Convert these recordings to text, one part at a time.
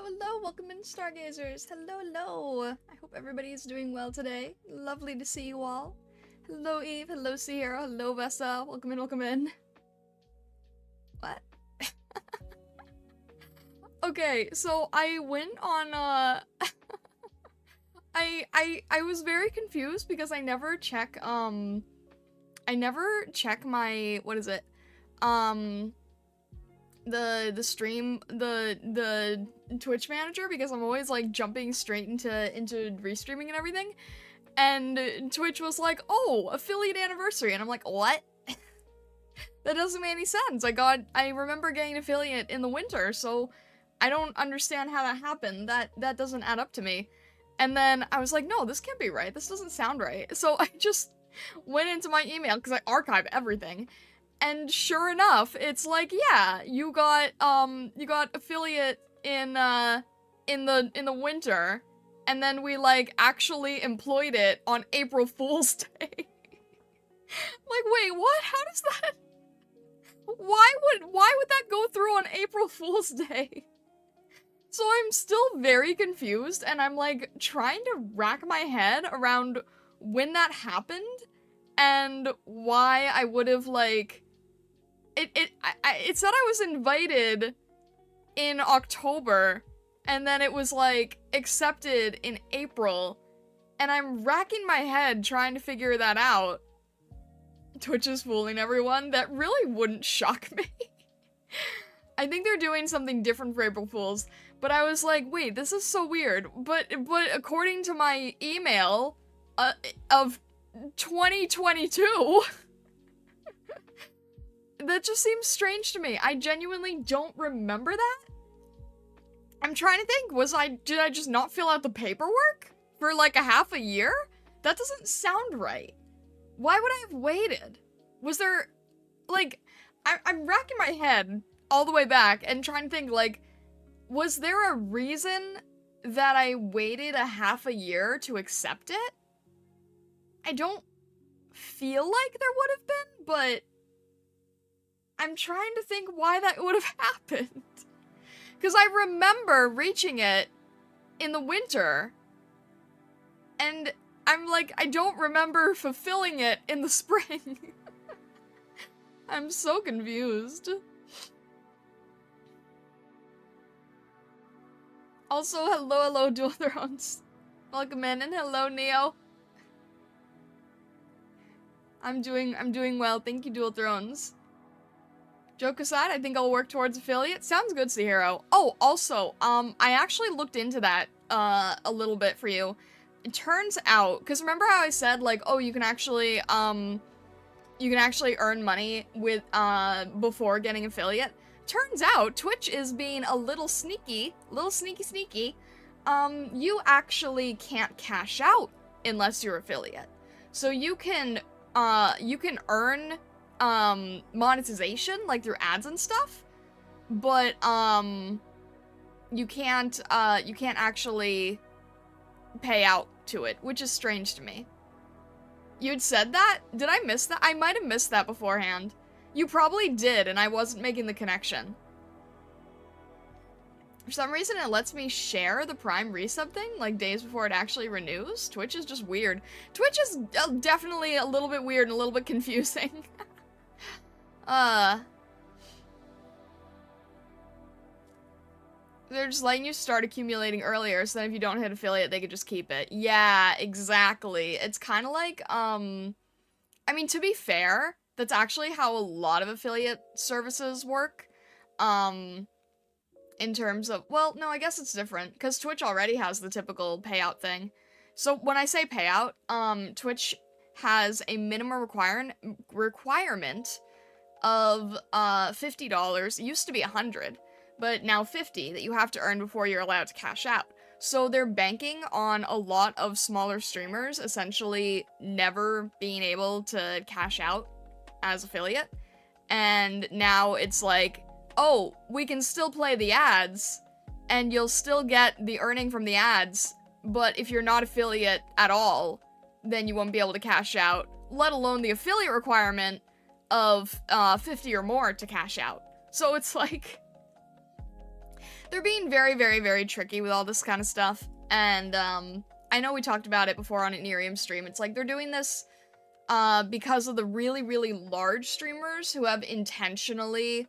hello, welcome in Stargazers. Hello. I hope everybody is doing well today. Lovely to see you all. Hello Eve, hello Sierra, hello Vessa. Welcome in. What? Okay, so I went on I was very confused because I never check my the stream the Twitch manager, because I'm always like jumping straight into restreaming and everything, and Twitch was like, oh, affiliate anniversary, and I'm like, what? That doesn't make any sense. I remember getting affiliate in the winter, so I don't understand how that happened. That doesn't add up to me. And then I was like, no, this can't be right. This doesn't sound right. So I just went into my email because I archive everything. And sure enough, it's like, yeah, you got affiliate in the winter, and then we like actually employed it on April Fool's Day. Like, wait, what? How does that? Why would that go through on April Fool's Day? So I'm still very confused, and I'm like trying to rack my head around when that happened and why I would have like it said I was invited in October, and then it was like accepted in April, and I'm racking my head trying to figure that out. Twitch is fooling everyone. That really wouldn't shock me. I think they're doing something different for April Fools, but I was like, wait, this is so weird. But according to my email of 2022, that just seems strange to me. I genuinely don't remember that. I'm trying to think, did I just not fill out the paperwork for like a half a year? That doesn't sound right. Why would I have waited? Was there, like, I'm racking my head all the way back and trying to think, like, was there a reason that I waited a half a year to accept it? I don't feel like there would have been, but I'm trying to think why that would have happened. Because I remember reaching it in the winter, and I'm like, I don't remember fulfilling it in the spring. I'm so confused. Also, hello, Dual Thrones. Welcome in, and hello, Neo. I'm doing well, thank you, Dual Thrones. Joke aside, I think I'll work towards affiliate. Sounds good, Sihiro. Oh, also, I actually looked into that, a little bit for you. It turns out, because remember how I said, like, oh, you can actually earn money with, before getting affiliate? Turns out, Twitch is being a little sneaky. You actually can't cash out unless you're affiliate. So you can earn, monetization, like through ads and stuff, but, you can't actually pay out to it, which is strange to me. You'd said that? Did I miss that? I might have missed that beforehand. You probably did, and I wasn't making the connection. For some reason, it lets me share the Prime resub thing, like, days before it actually renews. Twitch is just weird. Twitch is definitely a little bit weird and a little bit confusing. They're just letting you start accumulating earlier, so then if you don't hit affiliate, they could just keep it. Yeah, exactly. It's kind of like, I mean, to be fair, that's actually how a lot of affiliate services work. In terms of, well, no, I guess it's different, because Twitch already has the typical payout thing. So when I say payout, Twitch has a minimum requirement of, $50. It used to be 100. But now 50 that you have to earn before you're allowed to cash out. So they're banking on a lot of smaller streamers essentially never being able to cash out as affiliate. And now it's like, oh, we can still play the ads, and you'll still get the earning from the ads, but if you're not affiliate at all, then you won't be able to cash out, let alone the affiliate requirement of 50 or more to cash out. So it's like, they're being very, very, very tricky with all this kind of stuff. And, I know we talked about it before on an IRIAM stream. It's like they're doing this, because of the really, really large streamers who have intentionally,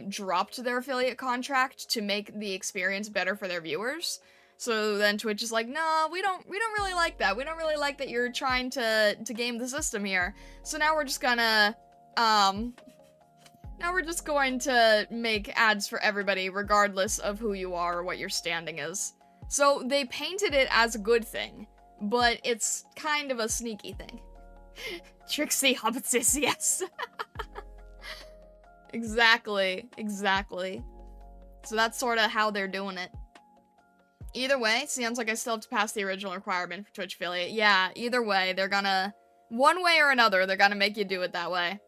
dropped their affiliate contract to make the experience better for their viewers. So then Twitch is like, no, we don't really like that. We don't really like that you're trying to game the system here. So now we're just gonna, now we're just going to make ads for everybody, regardless of who you are or what your standing is. So they painted it as a good thing, but it's kind of a sneaky thing. Trixie Hobbitsis, yes. Exactly, exactly. So that's sort of how they're doing it. Either way, sounds like I still have to pass the original requirement for Twitch affiliate. Yeah, either way, they're gonna, one way or another, they're gonna make you do it that way.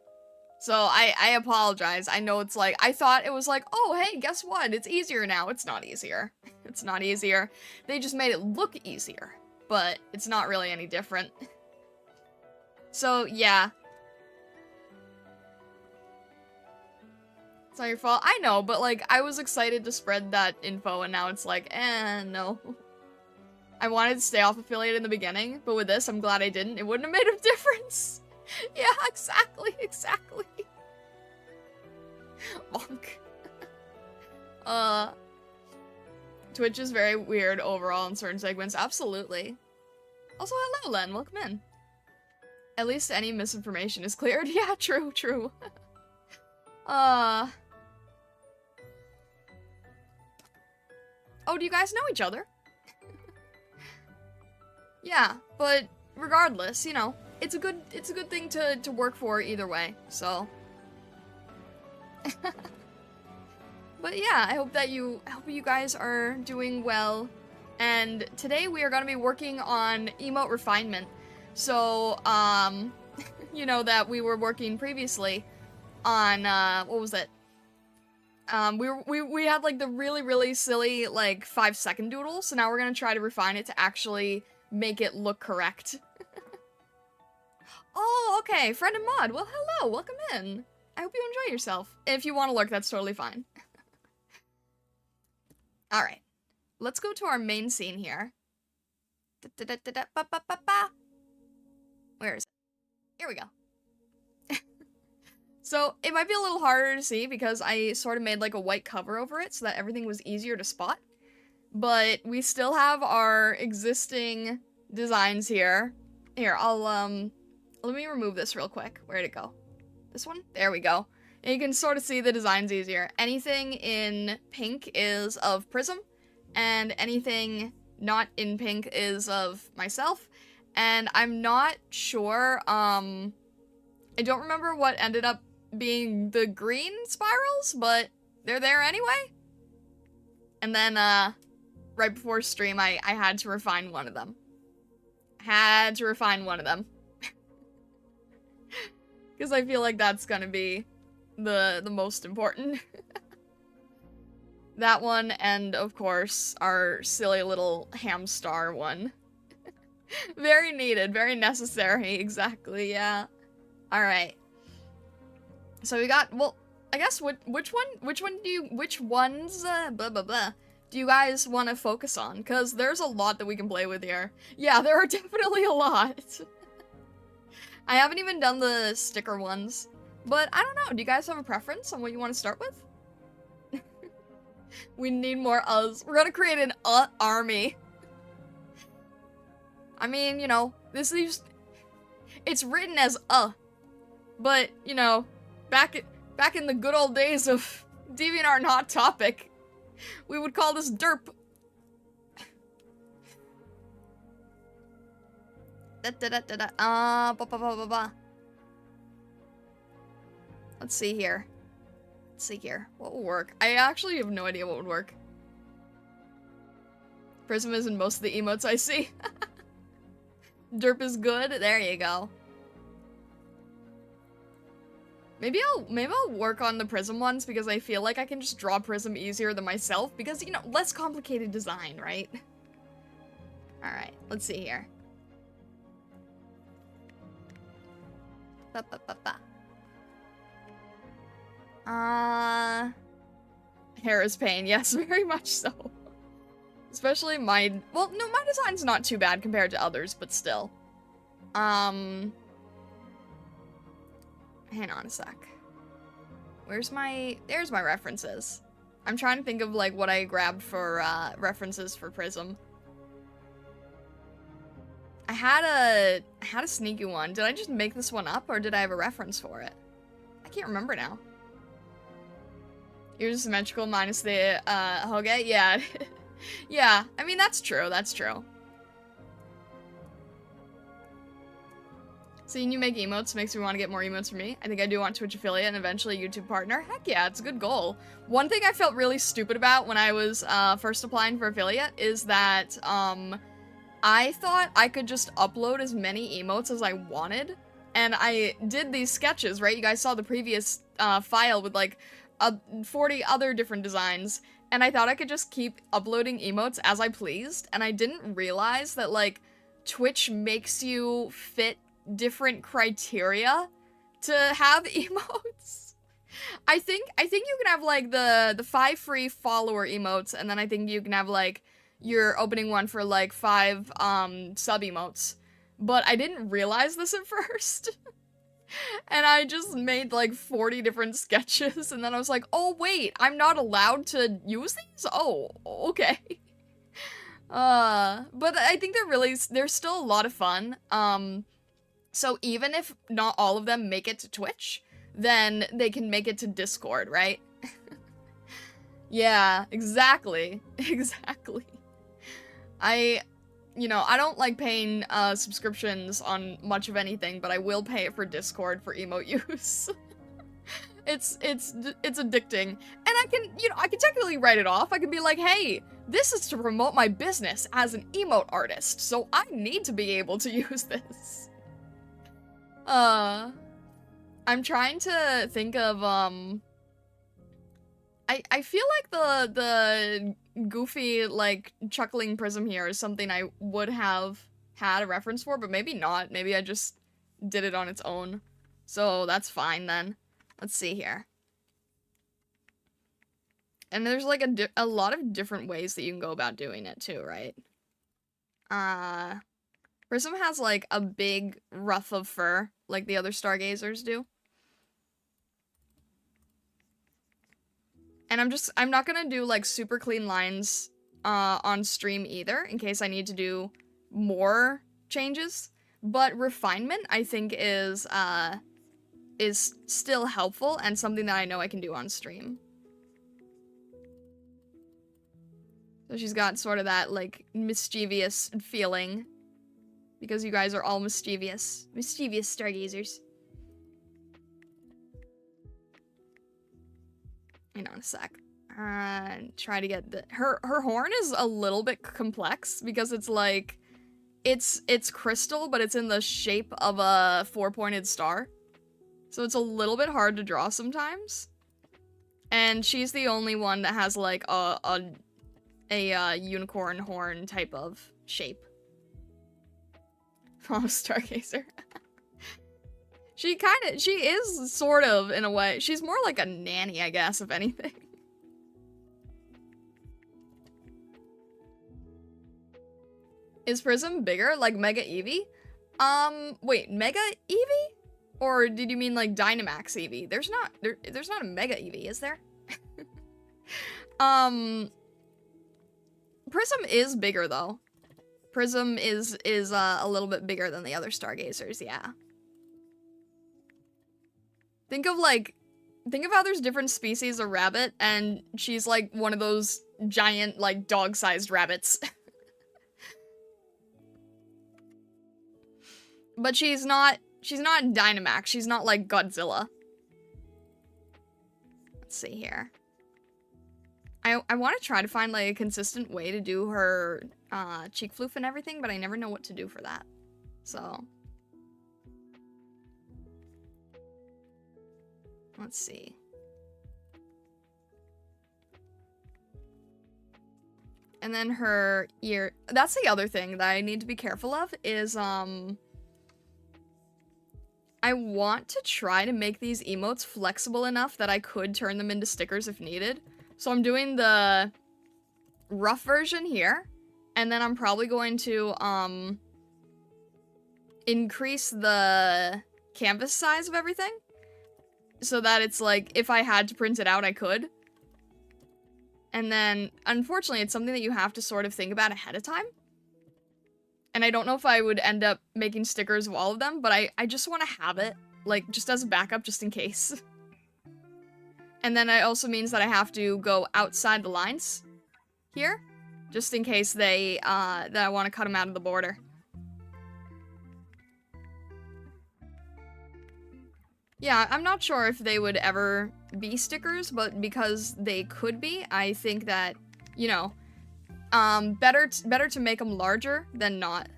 So I apologize. I know it's like, I thought it was like, oh, hey, guess what? It's easier now. It's not easier. It's not easier. They just made it look easier, but it's not really any different. So, yeah. It's not your fault. I know, but like, I was excited to spread that info, and now it's like, no. I wanted to stay off affiliate in the beginning, but with this, I'm glad I didn't. It wouldn't have made a difference. Yeah, exactly, exactly. Bonk. Twitch is very weird overall in certain segments. Absolutely. Also, hello, Len. Welcome in. At least any misinformation is cleared. Yeah, true, true. Oh, do you guys know each other? Yeah, but regardless, you know, it's a good thing to work for either way, so. But yeah, I hope you guys are doing well. And today we are going to be working on emote refinement. So, you know that we were working previously on, what was it? We had like the really, really silly, like 5-second doodle. So now we're going to try to refine it to actually make it look correct. Oh, okay. Friend and mod. Well, hello. Welcome in. I hope you enjoy yourself. If you want to lurk, that's totally fine. Alright. Let's go to our main scene here. Where is it? Here we go. So, it might be a little harder to see because I sort of made like a white cover over it so that everything was easier to spot. But we still have our existing designs here. Here, let me remove this real quick. Where'd it go? This one? There we go. And you can sort of see the designs easier. Anything in pink is of Prism, and anything not in pink is of myself. And I'm not sure, I don't remember what ended up being the green spirals, but they're there anyway. And then, right before stream, I had to refine one of them. Had to refine one of them. Because I feel like that's gonna be the most important. That one, and of course, our silly little hamstar one. Very needed, very necessary, exactly, yeah. Alright. So we got, well, I guess which ones, blah blah blah, do you guys want to focus on? Because there's a lot that we can play with here. Yeah, there are definitely a lot. I haven't even done the sticker ones, but I don't know, do you guys have a preference on what you want to start with? We need more us. We're gonna create an army. I mean, you know, this leaves, it's written as but, you know, back in the good old days of DeviantArt and Hot Topic, we would call this derp. Let's see here. Let's see here. What will work? I actually have no idea what would work. Prism is in most of the emotes I see. Derp is good. There you go. Maybe I'll work on the Prism ones because I feel like I can just draw Prism easier than myself because, you know, less complicated design, right? Alright, let's see here. I hair is pain. Yes, very much so. Especially my... Well, no, my design's not too bad compared to others, but still. Hang on a sec. Where's my... There's my references. I'm trying to think of, like, what I grabbed for, references for Prism. I had a sneaky one. Did I just make this one up, or did I have a reference for it? I can't remember now. You're symmetrical minus the, Hoge? Yeah. Yeah, I mean, that's true, that's true. Seeing you make emotes makes me want to get more emotes from me. I think I do want Twitch affiliate and eventually YouTube partner. Heck yeah, it's a good goal. One thing I felt really stupid about when I was first applying for affiliate is that I thought I could just upload as many emotes as I wanted. And I did these sketches, right? You guys saw the previous file with like 40 other different designs. And I thought I could just keep uploading emotes as I pleased. And I didn't realize that like Twitch makes you fit different criteria to have emotes. I think you can have like the 5 free follower emotes, and then I think you can have like your opening one for like 5 sub emotes. But I didn't realize this at first. And I just made like 40 different sketches, and then I was like, oh wait, I'm not allowed to use these? Oh, okay. But I think they're still a lot of fun. So even if not all of them make it to Twitch, then they can make it to Discord, right? Yeah, exactly. Exactly. You know, I don't like paying subscriptions on much of anything, but I will pay it for Discord for emote use. It's addicting. And I can technically write it off. I can be like, hey, this is to promote my business as an emote artist, so I need to be able to use this. I'm trying to think of, I feel like the goofy, like, chuckling prism here is something I would have had a reference for, but maybe not. Maybe I just did it on its own. So that's fine then. Let's see here. And there's like a lot of different ways that you can go about doing it too, right? Prism has like a big ruff of fur, like the other stargazers do. And I'm not gonna do like super clean lines on stream either, in case I need to do more changes. But refinement, I think, is still helpful and something that I know I can do on stream. So she's got sort of that like mischievous feeling, because you guys are all mischievous stargazers. Hang on a sec. Try to get her horn is a little bit complex because it's like it's crystal, but it's in the shape of a 4-pointed star. So it's a little bit hard to draw sometimes. And she's the only one that has like a unicorn horn type of shape. Oh, Stargazer. She is sort of, in a way. She's more like a nanny, I guess, if anything. Is Prism bigger, like Mega Eevee? Wait, Mega Eevee? Or did you mean like Dynamax Eevee? There's not a Mega Eevee, is there? Prism is bigger though. Prism is a little bit bigger than the other Stargazers, yeah. Think of how there's different species of rabbit, and she's like one of those giant, like, dog-sized rabbits. But she's not Dynamax, she's not like Godzilla. Let's see here. I want to try to find like a consistent way to do her cheek floof and everything, but I never know what to do for that. So let's see. And then her ear. That's the other thing that I need to be careful of is I want to try to make these emotes flexible enough that I could turn them into stickers if needed. So I'm doing the rough version here, and then I'm probably going to increase the canvas size of everything so that it's like if I had to print it out I could. And then unfortunately it's something that you have to sort of think about ahead of time. And I don't know if I would end up making stickers of all of them, but I just want to have it, like, just as a backup, just in case. And then it also means that I have to go outside the lines here, just in case they, that I want to cut them out of the border. Yeah, I'm not sure if they would ever be stickers, but because they could be, I think that, you know, better to make them larger than not.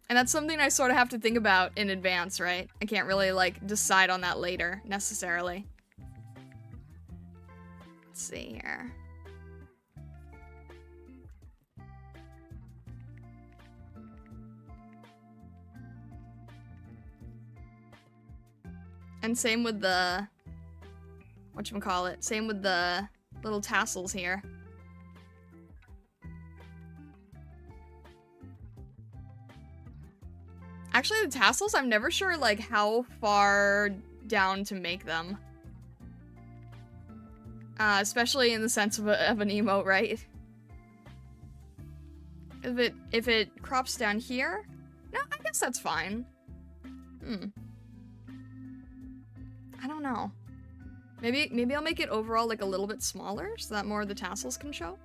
And that's something I sort of have to think about in advance, right? I can't really, like, decide on that later, necessarily. Let's see here. And same with the... whatchamacallit? Same with the little tassels here. Actually, the tassels, I'm never sure, like, how far down to make them. Especially in the sense of an emote, right? If it crops down here? No, I guess that's fine. I don't know. Maybe I'll make it overall, like, a little bit smaller so that more of the tassels can show.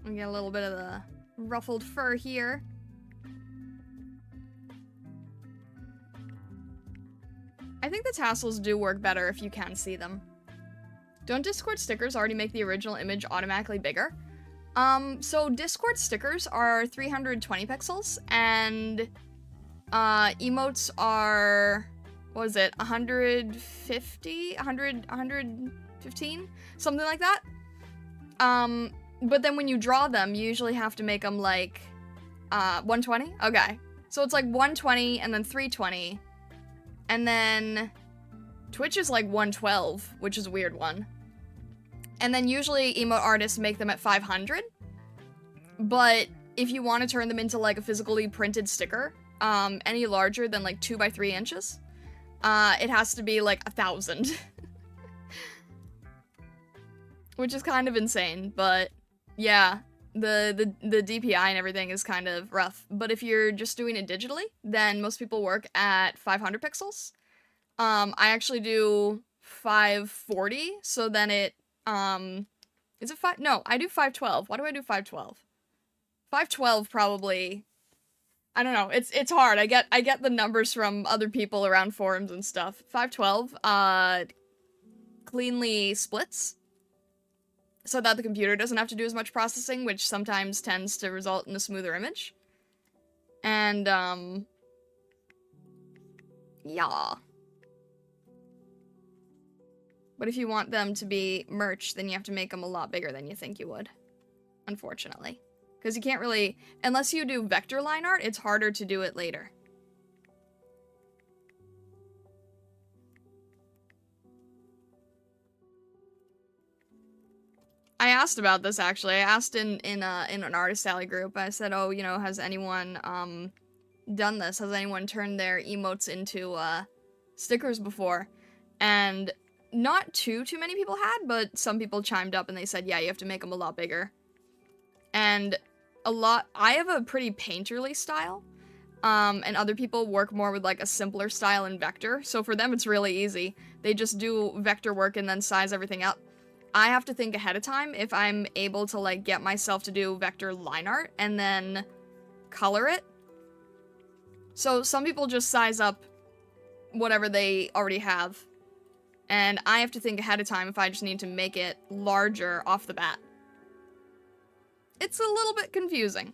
We get a little bit of the ruffled fur here. I think the tassels do work better if you can see them. Don't Discord stickers already make the original image automatically bigger? So Discord stickers are 320 pixels, and emotes are, what is it, 150? 115? Something like that. But then when you draw them, you usually have to make them like 120? Okay. So it's like 120 and then 320. And then Twitch is like 112, which is a weird one. And then usually emote artists make them at 500. But if you want to turn them into like a physically printed sticker, any larger than like 2 by 3 inches, it has to be like 1,000. Which is kind of insane, but yeah, the DPI and everything is kind of rough. But if you're just doing it digitally, then most people work at 500 pixels. I actually do 540, so then it, is it 5? No, I do 512. Why do I do 512? 512 probably, I don't know, it's hard. I get the numbers from other people around forums and stuff. 512, cleanly splits, so that the computer doesn't have to do as much processing, which sometimes tends to result in a smoother image. And, yeah. But if you want them to be merch, then you have to make them a lot bigger than you think you would. Unfortunately. Because you can't really, unless you do vector line art, it's harder to do it later. I asked about this, actually. I asked in an artist alley group. I said, oh, you know, has anyone, done this? Has anyone turned their emotes into, stickers before? And not too many people had, but some people chimed up and they said, yeah, you have to make them a lot bigger. And I have a pretty painterly style, and other people work more with, like, a simpler style in vector. So for them, it's really easy. They just do vector work and then size everything up. I have to think ahead of time if I'm able to, like, get myself to do vector line art and then color it. So some people just size up whatever they already have. And I have to think ahead of time if I just need to make it larger off the bat. It's a little bit confusing.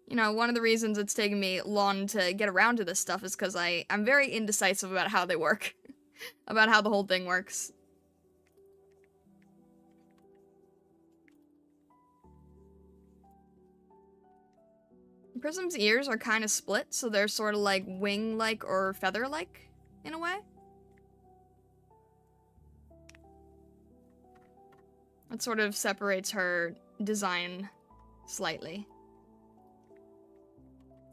You know, one of the reasons it's taken me long to get around to this stuff is because I'm very indecisive about how they work. About how the whole thing works. Prism's ears are kind of split, so they're sort of like wing-like or feather-like in a way. That sort of separates her design slightly.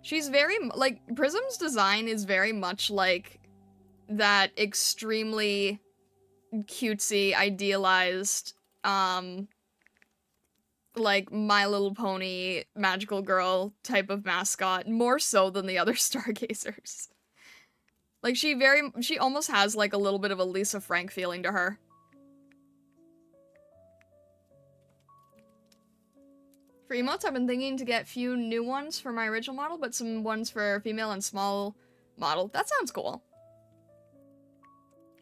She's very, like, Prism's design is very much like that extremely cutesy, idealized, like, My Little Pony, magical girl type of mascot, more so than the other Stargazers. Like, she almost has, like, a little bit of a Lisa Frank feeling to her. For emotes, I've been thinking to get few new ones for my original model, but some ones for female and small model. That sounds cool.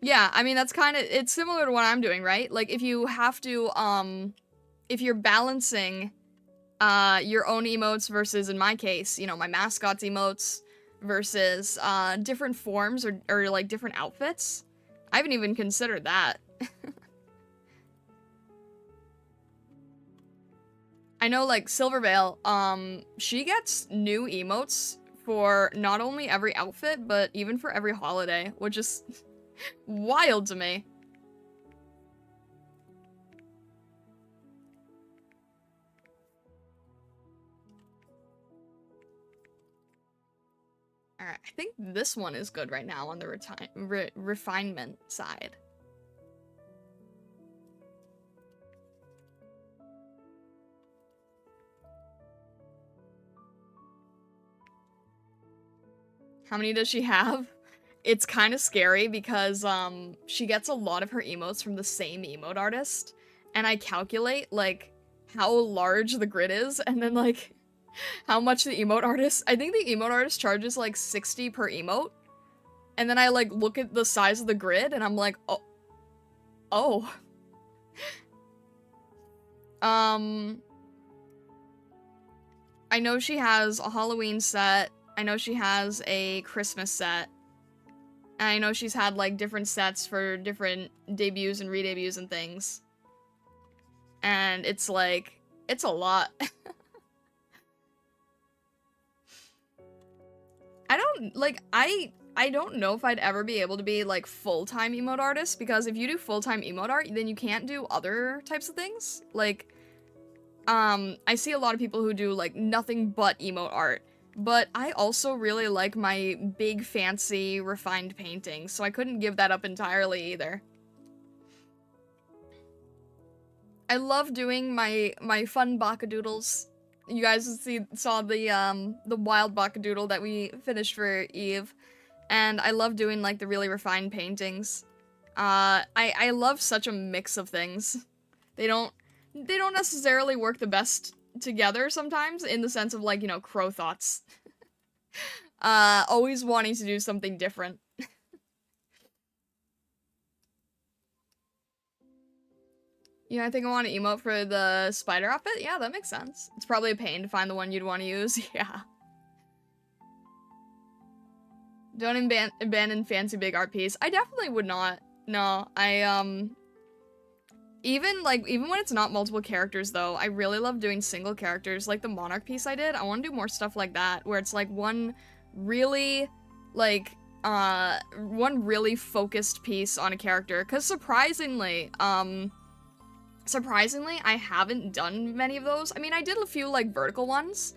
Yeah, I mean, that's kind of, it's similar to what I'm doing, right? Like, if you have to, if you're balancing, your own emotes versus, in my case, you know, my mascot's emotes versus, different forms or like, different outfits. I haven't even considered that. I know, like, Silvervale, she gets new emotes for not only every outfit, but even for every holiday, which is wild to me. Alright, I think this one is good right now on the refinement side. How many does she have? It's kind of scary because, she gets a lot of her emotes from the same emote artist, and I calculate, like, how large the grid is, and then, like, how much the emote artist- I think the emote artist charges, like, 60 per emote, and then I, like, look at the size of the grid, and I'm like, oh. Oh. I know she has a Halloween set, I know she has a Christmas set, and I know she's had, like, different sets for different debuts and re-debuts and things. And it's, like, it's a lot. I don't, like, I don't know if I'd ever be able to be, like, full-time emote artist, because if you do full-time emote art, then you can't do other types of things. Like, I see a lot of people who do, like, nothing but emote art. But I also really like my big, fancy, refined paintings, so I couldn't give that up entirely either. I love doing my fun Bakadoodles. You guys saw the wild Bakadoodle that we finished for Eve, and I love doing, like, the really refined paintings. I love such a mix of things. They don't necessarily work the best together sometimes, in the sense of, like, you know, crow thoughts. Always wanting to do something different. Yeah, I think I want to emote for the spider outfit. Yeah, that makes sense. It's probably a pain to find the one you'd want to use. Yeah. Don't abandon fancy big art piece. I definitely would not. No, even when it's not multiple characters, though, I really love doing single characters, like the Monarch piece I did. I want to do more stuff like that, where it's, like, one really, like, one really focused piece on a character. Because surprisingly, I haven't done many of those. I mean, I did a few, like, vertical ones,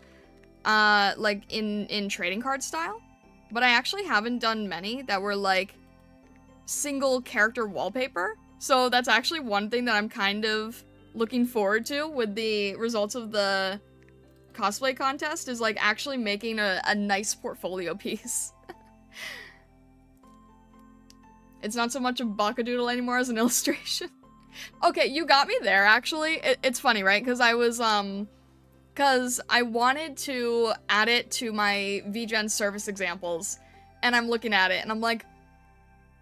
like, in trading card style, but I actually haven't done many that were, like, single character wallpaper. So that's actually one thing that I'm kind of looking forward to with the results of the cosplay contest, is, like, actually making a nice portfolio piece. It's not so much a Bakadoodle anymore as an illustration. Okay, you got me there, actually. It's funny, right? Because I was, because I wanted to add it to my VGen service examples, and I'm looking at it, and I'm like,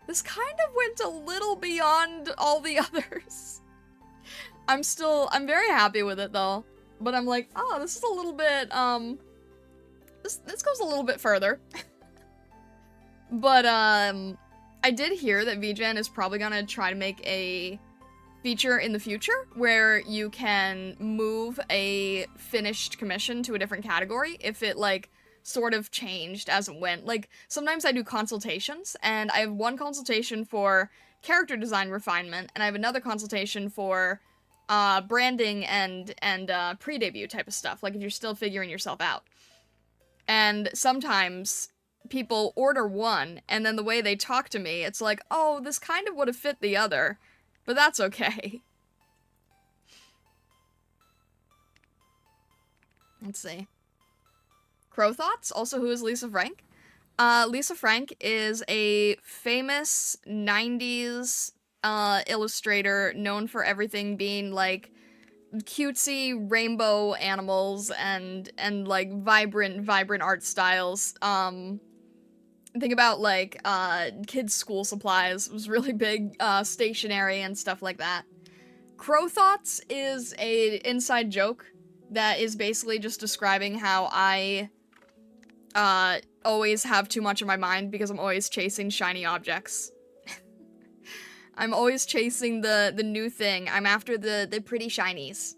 this kind of went a little beyond all the others. I'm very happy with it, though. But I'm like, oh, this is a little bit, this goes a little bit further. But, I did hear that VGen is probably gonna try to make a feature in the future where you can move a finished commission to a different category if it, like, sort of changed as it went. Like, sometimes I do consultations, and I have one consultation for character design refinement, and I have another consultation for branding and pre-debut type of stuff, like if you're still figuring yourself out. And sometimes people order one, and then the way they talk to me, it's like, oh, this kind of would have fit the other, but that's okay. Let's see. Crow Thoughts, also who is Lisa Frank? Lisa Frank is a famous 90s illustrator known for everything being, like, cutesy rainbow animals and like vibrant art styles. Think about, like, kids' school supplies. It was really big, stationery and stuff like that. Crow Thoughts is a inside joke that is basically just describing how I always have too much in my mind because I'm always chasing shiny objects. I'm always chasing the new thing. I'm after the pretty shinies.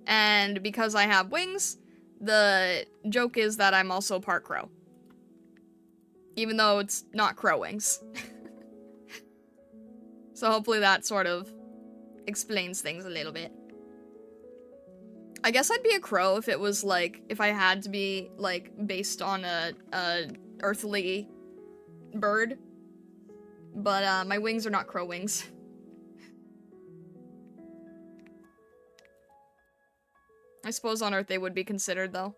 And because I have wings, the joke is that I'm also part crow. Even though it's not crow wings. So hopefully that sort of explains things a little bit. I guess I'd be a crow if it was, like, if I had to be, like, based on a earthly bird. But, my wings are not crow wings. I suppose on Earth they would be considered, though.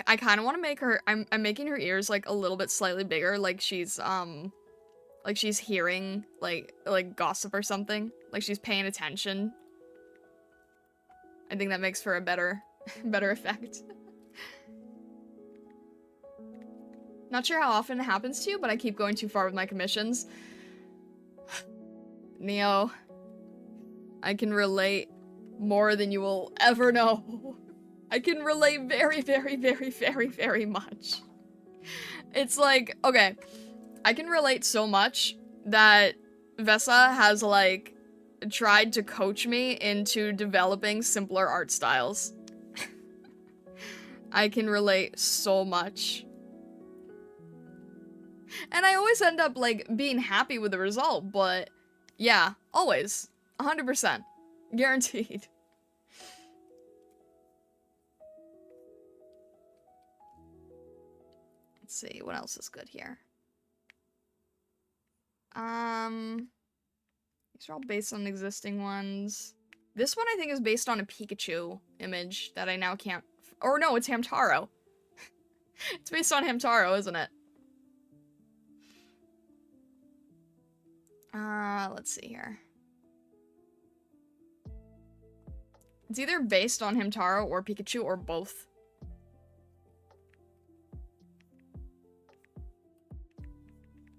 I kind of want to make her, I'm making her ears, like, a little bit slightly bigger, like she's hearing, like gossip or something. Like she's paying attention. I think that makes for a better effect. Not sure how often it happens to you, but I keep going too far with my commissions. Neo, I can relate more than you will ever know. I can relate very, very, very, very, very much. It's like, okay, I can relate so much that Vesa has, like, tried to coach me into developing simpler art styles. I can relate so much. And I always end up, like, being happy with the result, but yeah, always. 100%. Guaranteed. Let's see, what else is good here? These are all based on existing ones. This one I think is based on a Pikachu image that I now can't, or no, it's Hamtaro. It's based on Hamtaro, isn't it? Let's see here. It's either based on Hamtaro or Pikachu or both.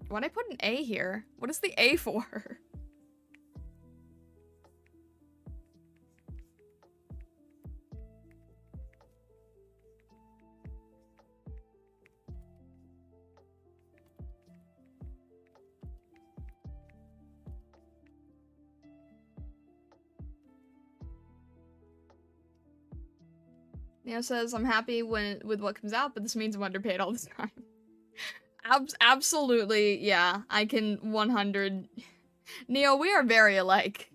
Why'd I put an A here? What is the A for? Neo says, I'm happy with what comes out, but this means I'm underpaid all the time. Absolutely, yeah. I can 100... Neo, we are very alike.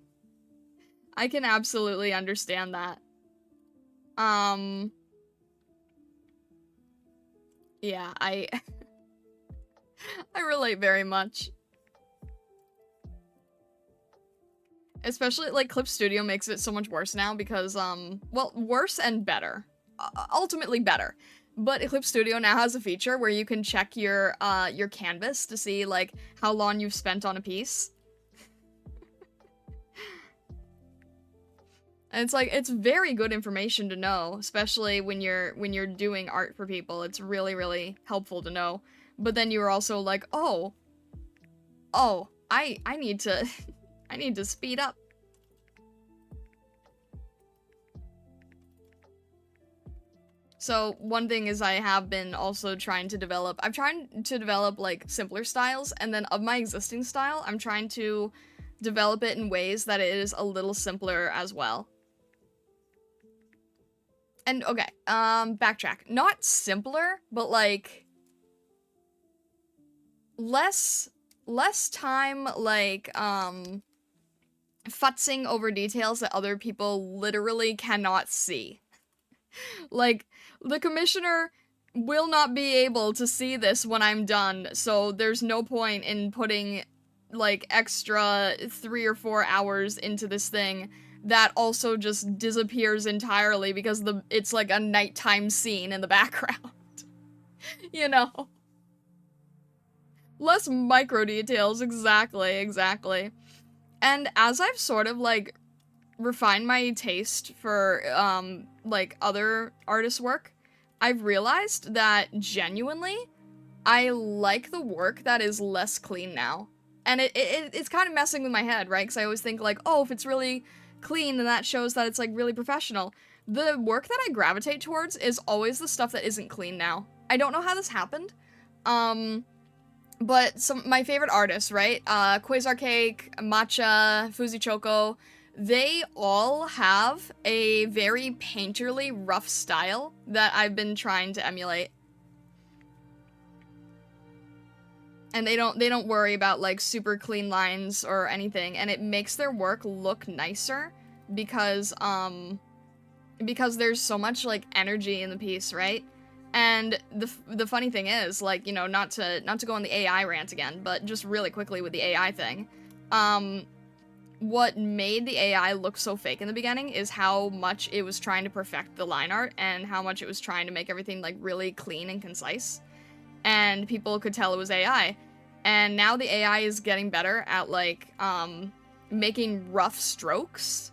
I can absolutely understand that. Yeah, I relate very much. Especially, like, Clip Studio makes it so much worse now because, well, worse and better. Ultimately better. But Eclipse Studio now has a feature where you can check your canvas to see, like, how long you've spent on a piece. And it's like, it's very good information to know, especially when you're doing art for people. It's really, really helpful to know. But then you're also like, oh, I need to, I need to speed up. So one thing is I have been also trying to develop, I'm trying to develop like simpler styles, and then of my existing style, I'm trying to develop it in ways that it is a little simpler as well. And okay, backtrack. Not simpler, but like less time like futzing over details that other people literally cannot see. Like, the commissioner will not be able to see this when I'm done, so there's no point in putting, like, extra 3 or 4 hours into this thing that also just disappears entirely because it's like a nighttime scene in the background. You know? Less micro details, exactly. And as I've sort of, like, refined my taste for, like, other artists' work, I've realized that, genuinely, I like the work that is less clean now. And it's kind of messing with my head, right? Because I always think, like, oh, if it's really clean, then that shows that it's, like, really professional. The work that I gravitate towards is always the stuff that isn't clean now. I don't know how this happened, but my favorite artists, right? Quasar Cake, Matcha, Fuzzy Choco, they all have a very painterly, rough style that I've been trying to emulate. And they don't worry about like super clean lines or anything, and it makes their work look nicer because there's so much like energy in the piece, right? And the funny thing is, like, you know, not to go on the AI rant again, but just really quickly with the AI thing, what made the AI look so fake in the beginning is how much it was trying to perfect the line art and how much it was trying to make everything like really clean and concise. And people could tell it was AI. And now the AI is getting better at like making rough strokes.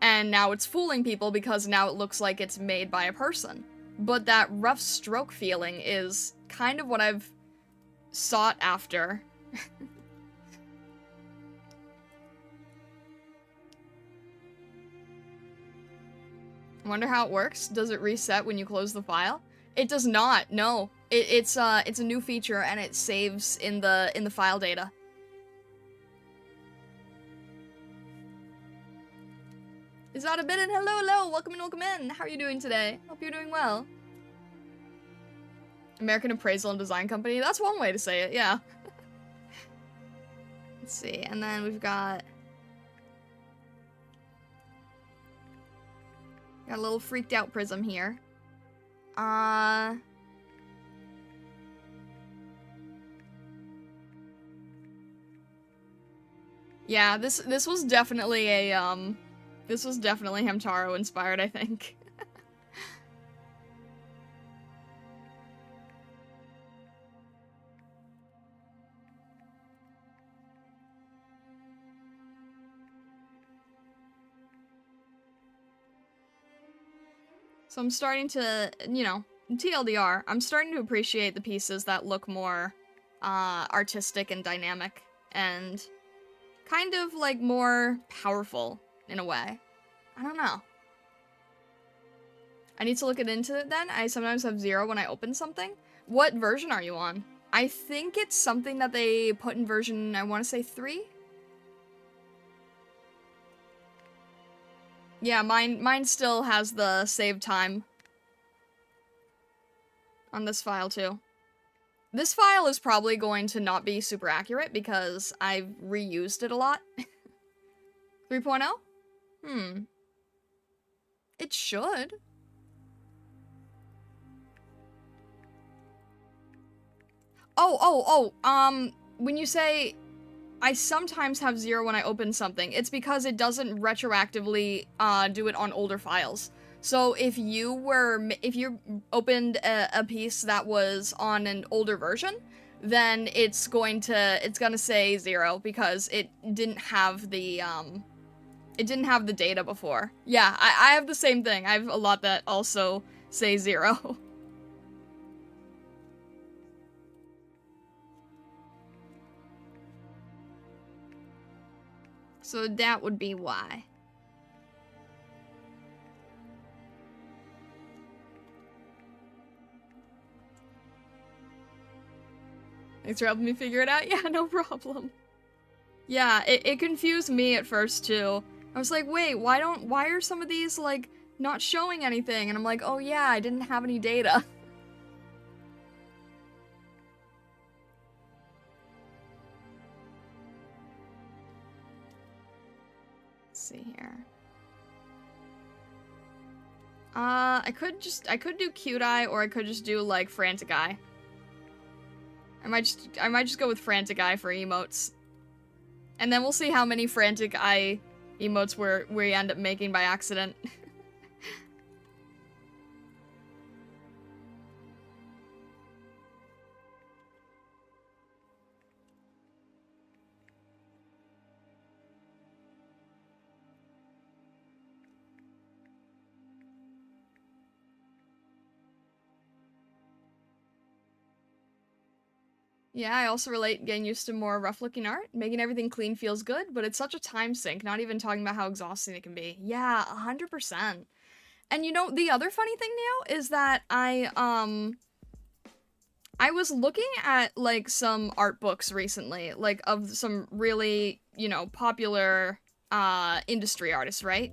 And now it's fooling people because now it looks like it's made by a person. But that rough stroke feeling is kind of what I've sought after. I wonder how it works. Does it reset when you close the file? It does not, no. It's a new feature and it saves in the file data. Is that a bit? And hello, welcome in. How are you doing today? Hope you're doing well. American Appraisal and Design Company. That's one way to say it, yeah. Let's see, and then we've got a little freaked out Prism here. Yeah, this was definitely a this was definitely Hamtaro inspired, I think. So I'm starting to, you know, TLDR, I'm starting to appreciate the pieces that look more artistic and dynamic and kind of like more powerful in a way. I don't know. I need to look into it then. I sometimes have 0 when I open something. What version are you on? I think it's something that they put in version, I want to say 3? Yeah, mine still has the save time on this file too. This file is probably going to not be super accurate because I've reused it a lot. 3.0? It should. When you say I sometimes have 0 when I open something, it's because it doesn't retroactively do it on older files. So if you opened a piece that was on an older version, then it's gonna say 0 because it didn't have the data before. Yeah, I have the same thing. I have a lot that also say 0. So that would be why. Thanks for helping me figure it out. Yeah, no problem. Yeah, it confused me at first too. I was like, wait, why are some of these like not showing anything? And I'm like, oh yeah, I didn't have any data. Let's see here. I could do cute eye, or I could just do like frantic eye. I might just go with frantic eye for emotes. And then we'll see how many frantic eye emotes we end up making by accident. Yeah, I also relate getting used to more rough-looking art. Making everything clean feels good, but it's such a time sink, not even talking about how exhausting it can be. Yeah, 100%. And you know, the other funny thing now is that I was looking at, like, some art books recently, like, of some really, you know, popular, industry artists, right?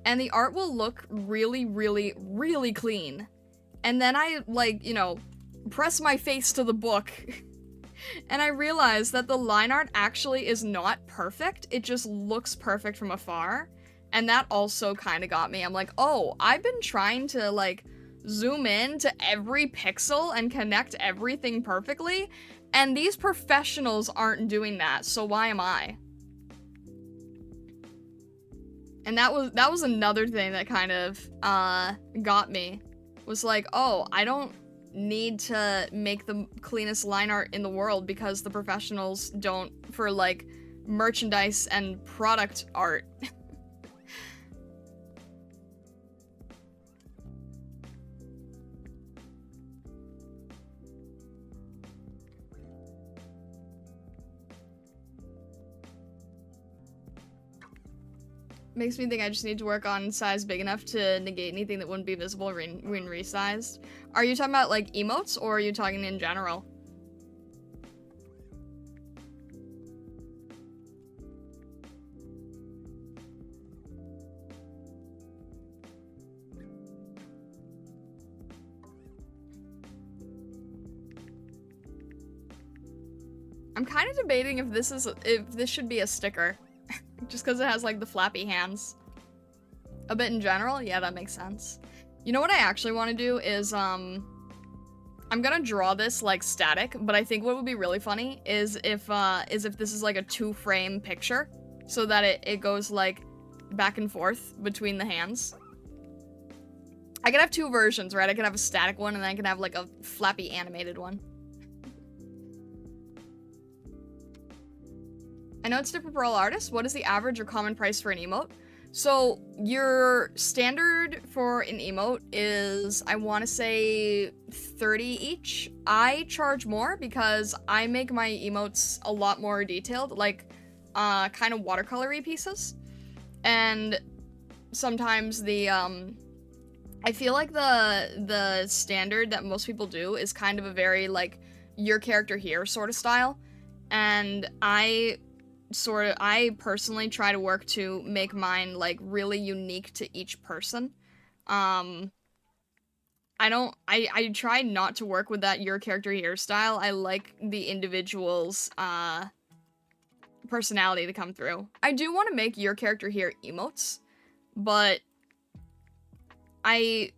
And the art will look really, really, really clean. And then I, like, you know, press my face to the book and I realized that the line art actually is not perfect, it just looks perfect from afar. And that also kind of got me. I'm like, oh, I've been trying to, like, zoom in to every pixel and connect everything perfectly, and these professionals aren't doing that, so why am I? And that was another thing that kind of, got me. Was like, oh, I don't need to make the cleanest line art in the world because the professionals don't for, like, merchandise and product art. Makes me think I just need to work on size big enough to negate anything that wouldn't be visible when resized. Are you talking about, like, emotes, or are you talking in general? I'm kind of debating if this should be a sticker. Just because it has, like, the flappy hands. A bit in general? Yeah, that makes sense. You know what I actually want to do is, I'm gonna draw this, like, static, but I think what would be really funny is if this is, like, a 2-frame picture, so that it goes, like, back and forth between the hands. I could have 2 versions, right? I could have a static one, and then I could have, like, a flappy animated one. I know it's different for all artists. What is the average or common price for an emote? So your standard for an emote is, I want to say 30 each. I charge more because I make my emotes a lot more detailed, like kind of watercolory pieces. And sometimes the I feel like the standard that most people do is kind of a very, like, your character here sort of style. And I personally try to work to make mine, like, really unique to each person. I try not to work with that your character here style. I like the individual's, personality to come through. I do want to make your character here emotes, but I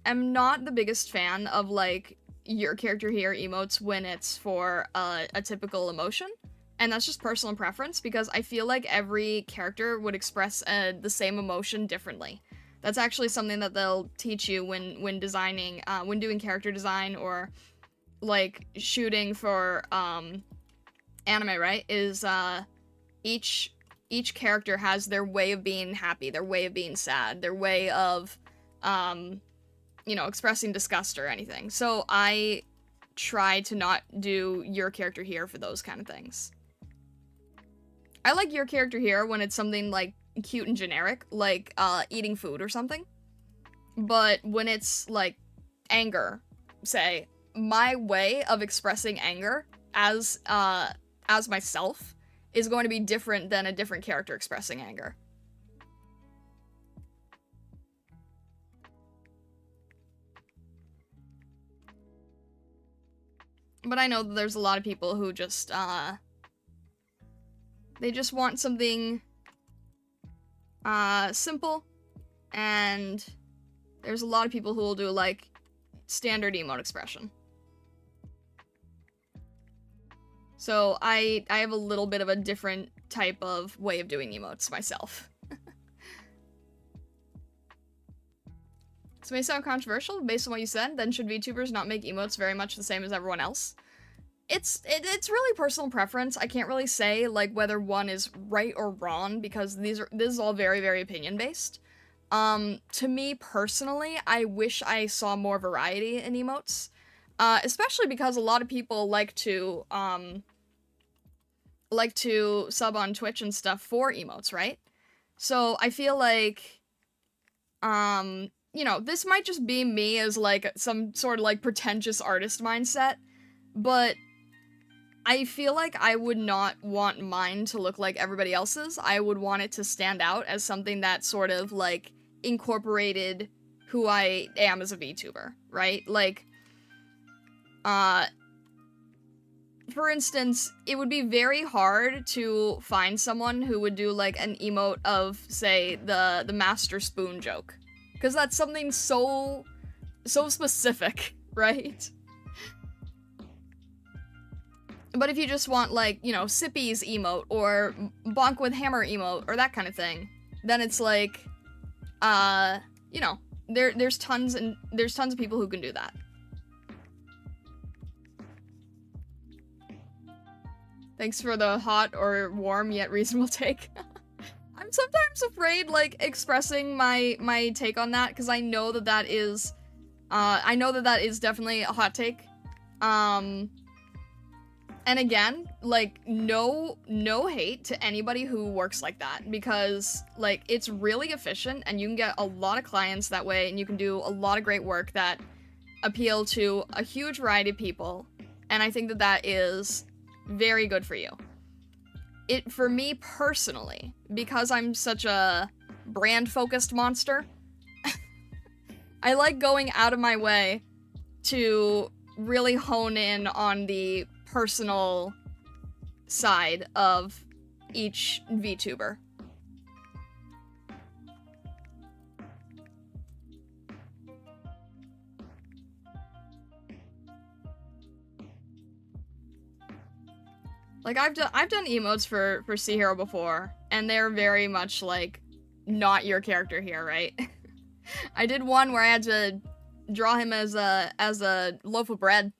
am not the biggest fan of, like, your character here emotes when it's for a typical emotion. And that's just personal preference, because I feel like every character would express the same emotion differently. That's actually something that they'll teach you when designing, when doing character design, or, like, shooting for anime, right? Is each character has their way of being happy, their way of being sad, their way of you know, expressing disgust or anything. So I try to not do your character here for those kind of things. I like your character here when it's something, like, cute and generic, like, eating food or something. But when it's, like, anger, say, my way of expressing anger as myself is going to be different than a different character expressing anger. But I know that there's a lot of people who just, they just want something, simple, and there's a lot of people who will do, like, standard emote expression. So I have a little bit of a different type of way of doing emotes myself. This may sound controversial based on what you said, then should VTubers not make emotes very much the same as everyone else? It's really personal preference. I can't really say, like, whether one is right or wrong, because this is all very, very opinion-based. To me, personally, I wish I saw more variety in emotes. Especially because a lot of people like to sub on Twitch and stuff for emotes, right? So I feel like, you know, this might just be me as, like, some sort of, like, pretentious artist mindset, but I feel like I would not want mine to look like everybody else's. I would want it to stand out as something that sort of, like, incorporated who I am as a VTuber, right? Like, for instance, it would be very hard to find someone who would do, like, an emote of, say, the Master Spoon joke. Because that's something so specific, right? But if you just want, like, you know, Sippy's emote, or Bonk with Hammer emote, or that kind of thing, then it's like, you know, there's tons of people who can do that. Thanks for the hot or warm yet reasonable take. I'm sometimes afraid, like, expressing my take on that, because I know that that is definitely a hot take. And again, like, no hate to anybody who works like that, because, like, it's really efficient, and you can get a lot of clients that way, and you can do a lot of great work that appeal to a huge variety of people, and I think that that is very good for you. For me personally, because I'm such a brand-focused monster, I like going out of my way to really hone in on the personal side of each VTuber. Like, I've done emotes for Sea Hero before, and they're very much, like, not your character here, right? I did one where I had to draw him as a loaf of bread.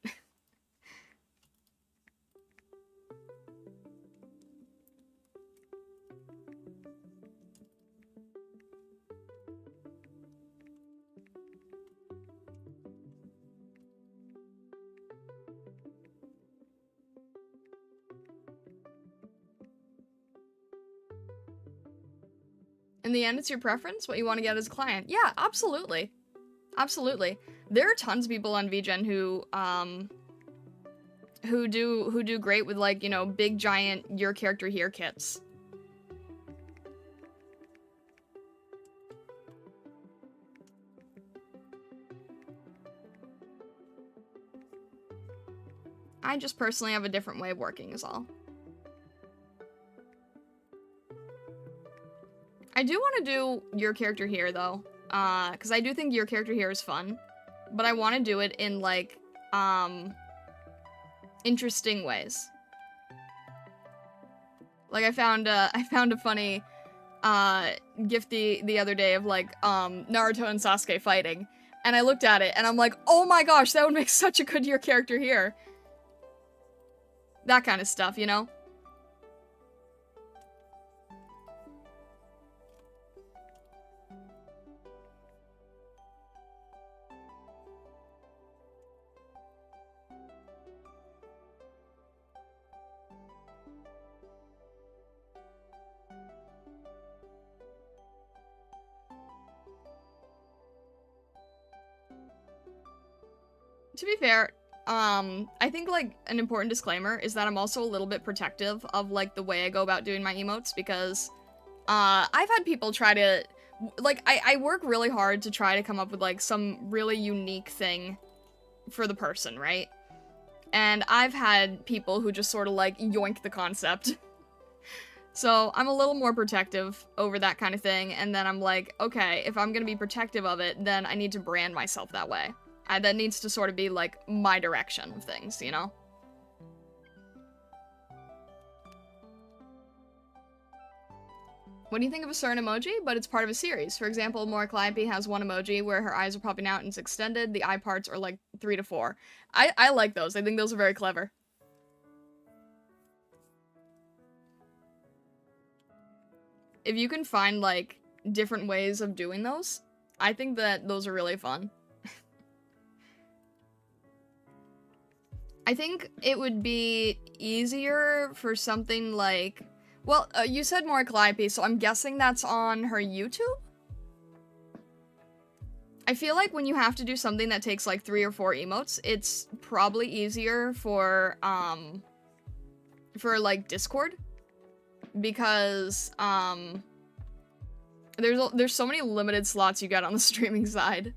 In the end, it's your preference, what you want to get as a client. Yeah, absolutely. Absolutely. There are tons of people on VGen who do great with, like, you know, big giant your character here kits. I just personally have a different way of working is all. I do want to do your character here, though, because I do think your character here is fun, but I want to do it in, like, interesting ways. Like, I found a funny, GIF the other day of, like, Naruto and Sasuke fighting, and I looked at it, and I'm like, oh my gosh, that would make such a good your character here. That kind of stuff, you know? To be fair, I think, like, an important disclaimer is that I'm also a little bit protective of, like, the way I go about doing my emotes, because, I've had people try to, like, I work really hard to try to come up with, like, some really unique thing for the person, right? And I've had people who just sort of, like, yoink the concept. So I'm a little more protective over that kind of thing, and then I'm like, okay, if I'm gonna be protective of it, then I need to brand myself that way. That needs to sort of be, like, my direction of things, you know? What do you think of a certain emoji? But it's part of a series. For example, More Calliope has one emoji where her eyes are popping out and it's extended. The eye parts are, like, 3 to 4. I like those. I think those are very clever. If you can find, like, different ways of doing those, I think that those are really fun. I think it would be easier for something like... Well, you said More Calliope, so I'm guessing that's on her YouTube? I feel like when you have to do something that takes, like, 3 or 4 emotes, it's probably easier for, like, Discord. Because, there's so many limited slots you get on the streaming side.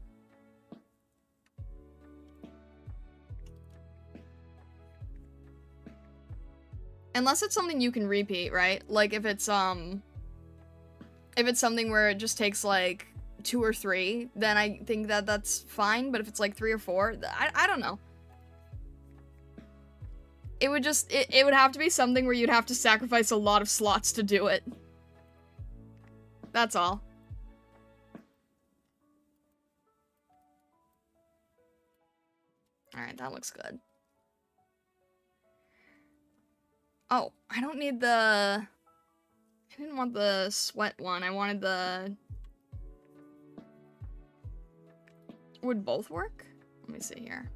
Unless it's something you can repeat, right? Like, if it's something where it just takes, like, 2 or 3, then I think that that's fine, but if it's, like, 3 or 4, I don't know. It would just, it would have to be something where you'd have to sacrifice a lot of slots to do it. That's all. Alright, that looks good. Oh, I don't need the... I didn't want the sweat one. I wanted the... Would both work? Let me see here.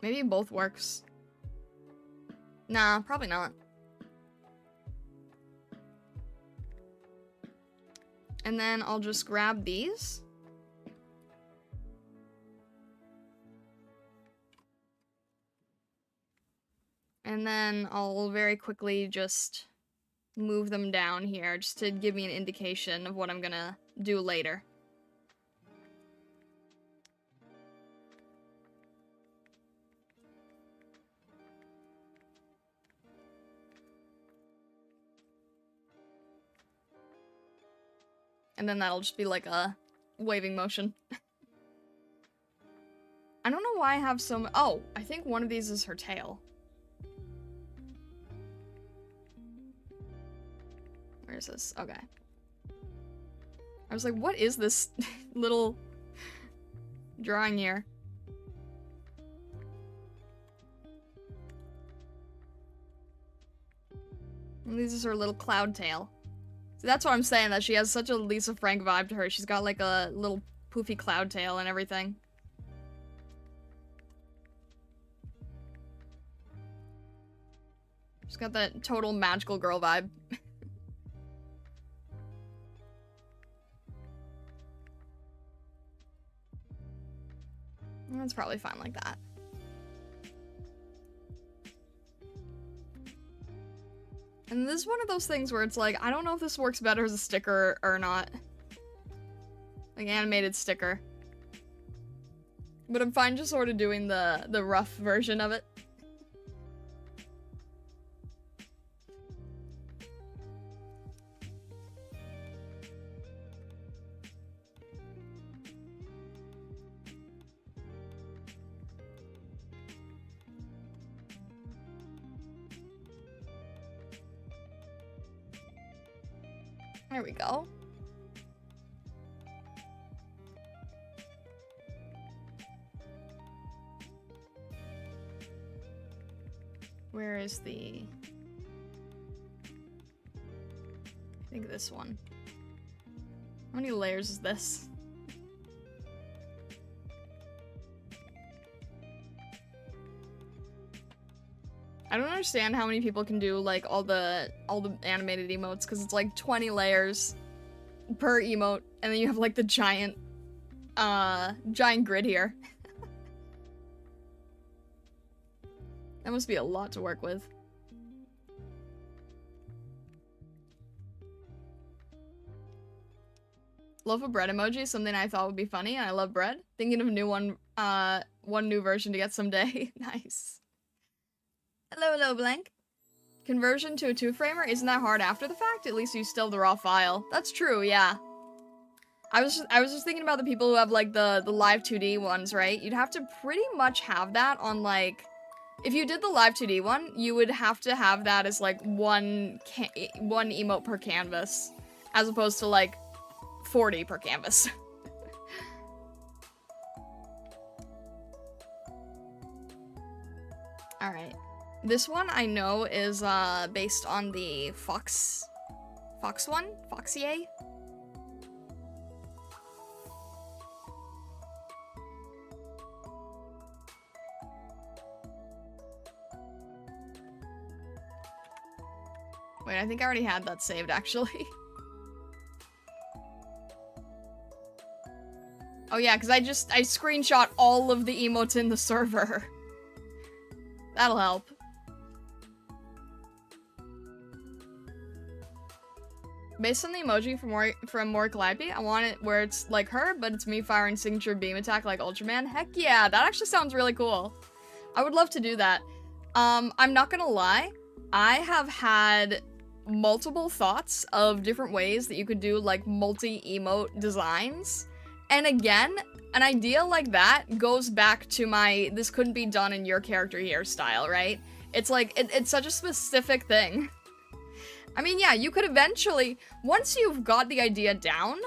Maybe both works. Nah, probably not. And then I'll just grab these. And then I'll very quickly just move them down here just to give me an indication of what I'm gonna do later. And then that'll just be like a waving motion. I don't know why I have so oh, I think one of these is her tail. Where is this? Okay. I was like, what is this little drawing here? And this is her little cloud tail. So that's what I'm saying, that she has such a Lisa Frank vibe to her. She's got like a little poofy cloud tail and everything. She's got that total magical girl vibe. That's probably fine like that. And this is one of those things where it's like, I don't know if this works better as a sticker or not. Like, animated sticker. But I'm fine just sort of doing the rough version of it. There we go. Where is the... I think this one. How many layers is this? I don't understand how many people can do like all the animated emotes, because it's like 20 layers. per emote, and then you have like the giant grid here. That must be a lot to work with. Loaf of bread emoji is something I thought would be funny, and I love bread. Thinking of one new version to get someday. Nice. Hello, blank. Conversion to a two-framer isn't that hard after the fact. At least you still have the raw file. That's true, yeah. I was just thinking about the people who have like the live 2D ones, right? You'd have to pretty much have that on like, if you did the live 2D one, you would have to have that as like one emote per canvas, as opposed to like 40 per canvas. All right, this one I know is based on the Fox one, Foxier. Wait, I think I already had that saved, actually. Oh yeah, because I screenshot all of the emotes in the server. That'll help. Based on the emoji from More Calliope, I want it where it's like her, but it's me firing signature beam attack like Ultraman. Heck yeah, that actually sounds really cool. I would love to do that. I'm not gonna lie, I have had multiple thoughts of different ways that you could do like multi-emote designs. And again, an idea like that goes back to my this couldn't be done in your character here style, right? It's like, it's such a specific thing. I mean, yeah, you could eventually, once you've got the idea down,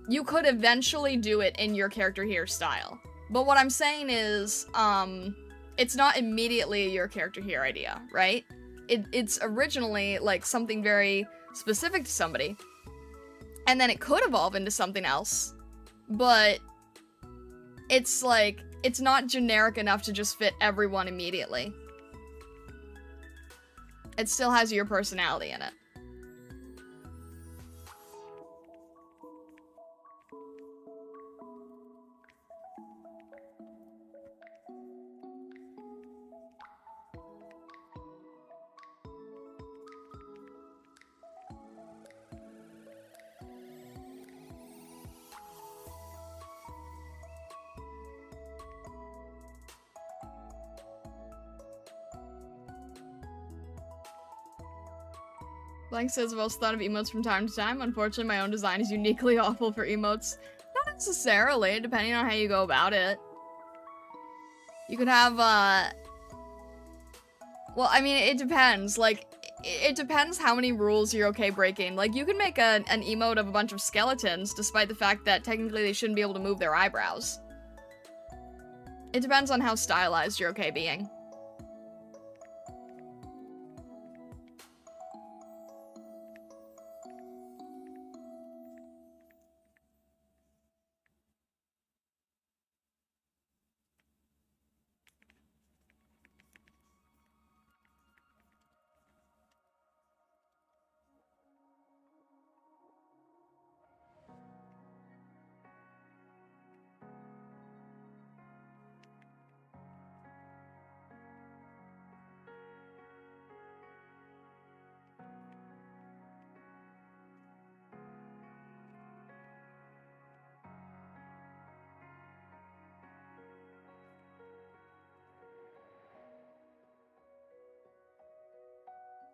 you could eventually do it in your character here style. But what I'm saying is, it's not immediately your character here idea, right? It's originally like something very specific to somebody, and then it could evolve into something else, but it's like, it's not generic enough to just fit everyone immediately. It still has your personality in it. Blank says I've also thought of emotes from time to time. Unfortunately, my own design is uniquely awful for emotes. Not necessarily, depending on how you go about it. You could have, well, I mean, it depends. Like, it depends how many rules you're okay breaking. Like, you can make an emote of a bunch of skeletons, despite the fact that technically they shouldn't be able to move their eyebrows. It depends on how stylized you're okay being.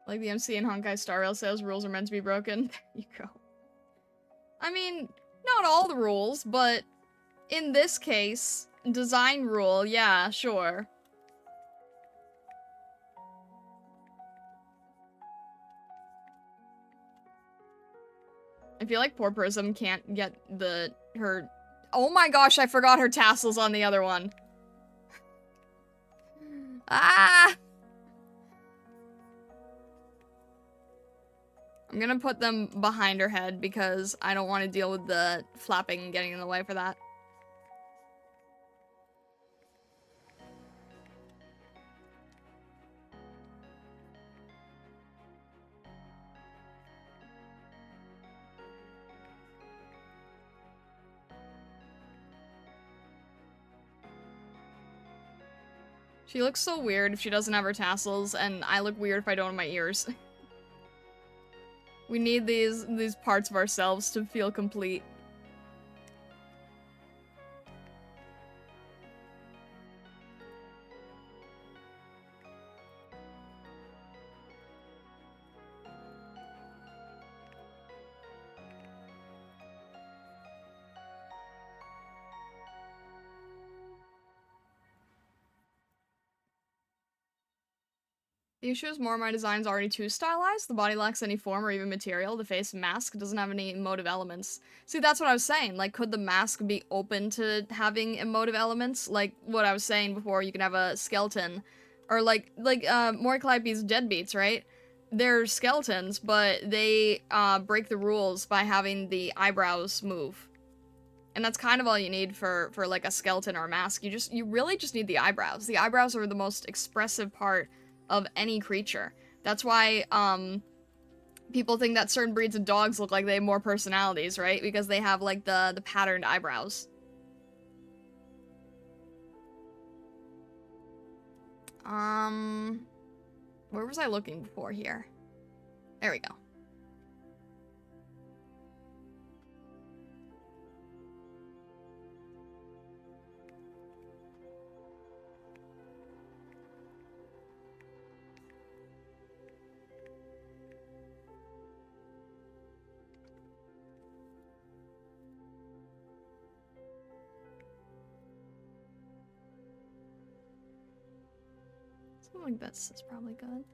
Like the MC and Honkai Star Rail says, rules are meant to be broken. There you go. I mean, not all the rules, but in this case, design rule, yeah, sure. I feel like poor Prism can't get her... Oh my gosh, I forgot her tassels on the other one. Ah! I'm gonna put them behind her head because I don't want to deal with the flapping and getting in the way for that. She looks so weird if she doesn't have her tassels, and I look weird if I don't have my ears. We need these parts of ourselves to feel complete. The issue is more of my design is already too stylized. The body lacks any form or even material. The face mask doesn't have any emotive elements. See, that's what I was saying. Like, could the mask be open to having emotive elements? Like what I was saying before, you can have a skeleton. Or like Moricallipes deadbeats, right? They're skeletons, but they break the rules by having the eyebrows move. And that's kind of all you need for like a skeleton or a mask. You really just need the eyebrows. The eyebrows are the most expressive part of any creature. That's why people think that certain breeds of dogs look like they have more personalities, right? Because they have like the patterned eyebrows. Where was I looking before here? There we go. Something like this is probably good.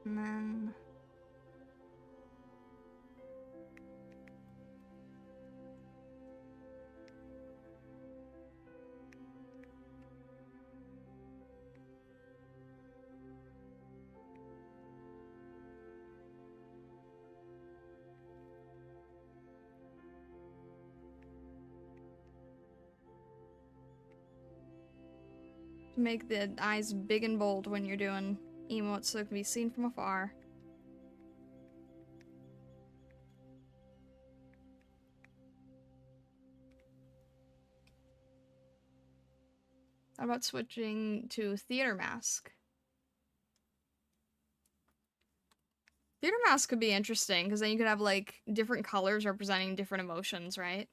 And then make the eyes big and bold when you're doing emotes so it can be seen from afar. How about switching to theater mask? Theater mask could be interesting, because then you could have, like, different colors representing different emotions, right?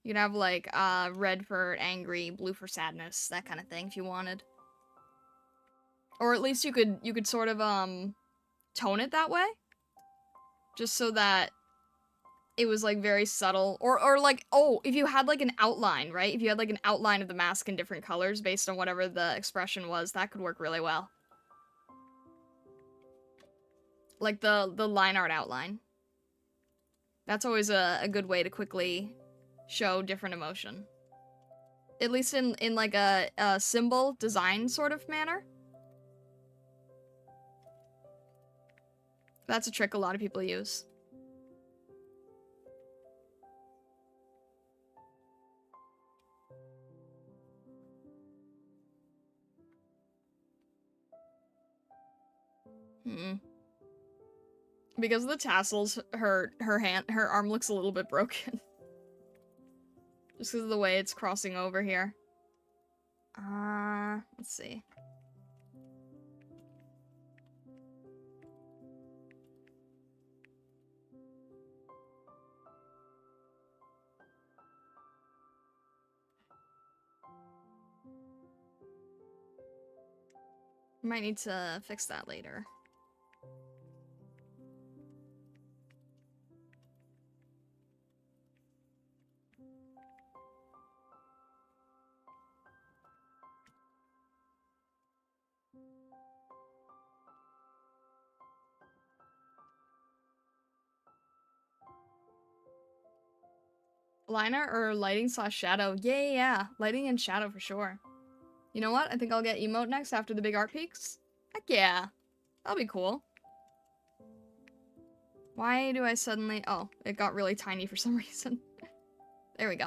You could have, like, red for angry, blue for sadness, that kind of thing, if you wanted. Or at least you could sort of, tone it that way. Just so that it was, like, very subtle. Or like, oh, if you had, like, an outline, right? If you had, like, an outline of the mask in different colors based on whatever the expression was, that could work really well. Like the line art outline. That's always a good way to quickly show different emotion. At least in like a symbol design sort of manner. That's a trick a lot of people use. Because of the tassels, her arm looks a little bit broken. Just because of the way it's crossing over here. Let's see. Might need to fix that later. Liner or lighting / shadow? Yeah. Lighting and shadow for sure. You know what? I think I'll get emote next after the big art peaks. Heck yeah. That'll be cool. Why do I suddenly... Oh, it got really tiny for some reason. There we go.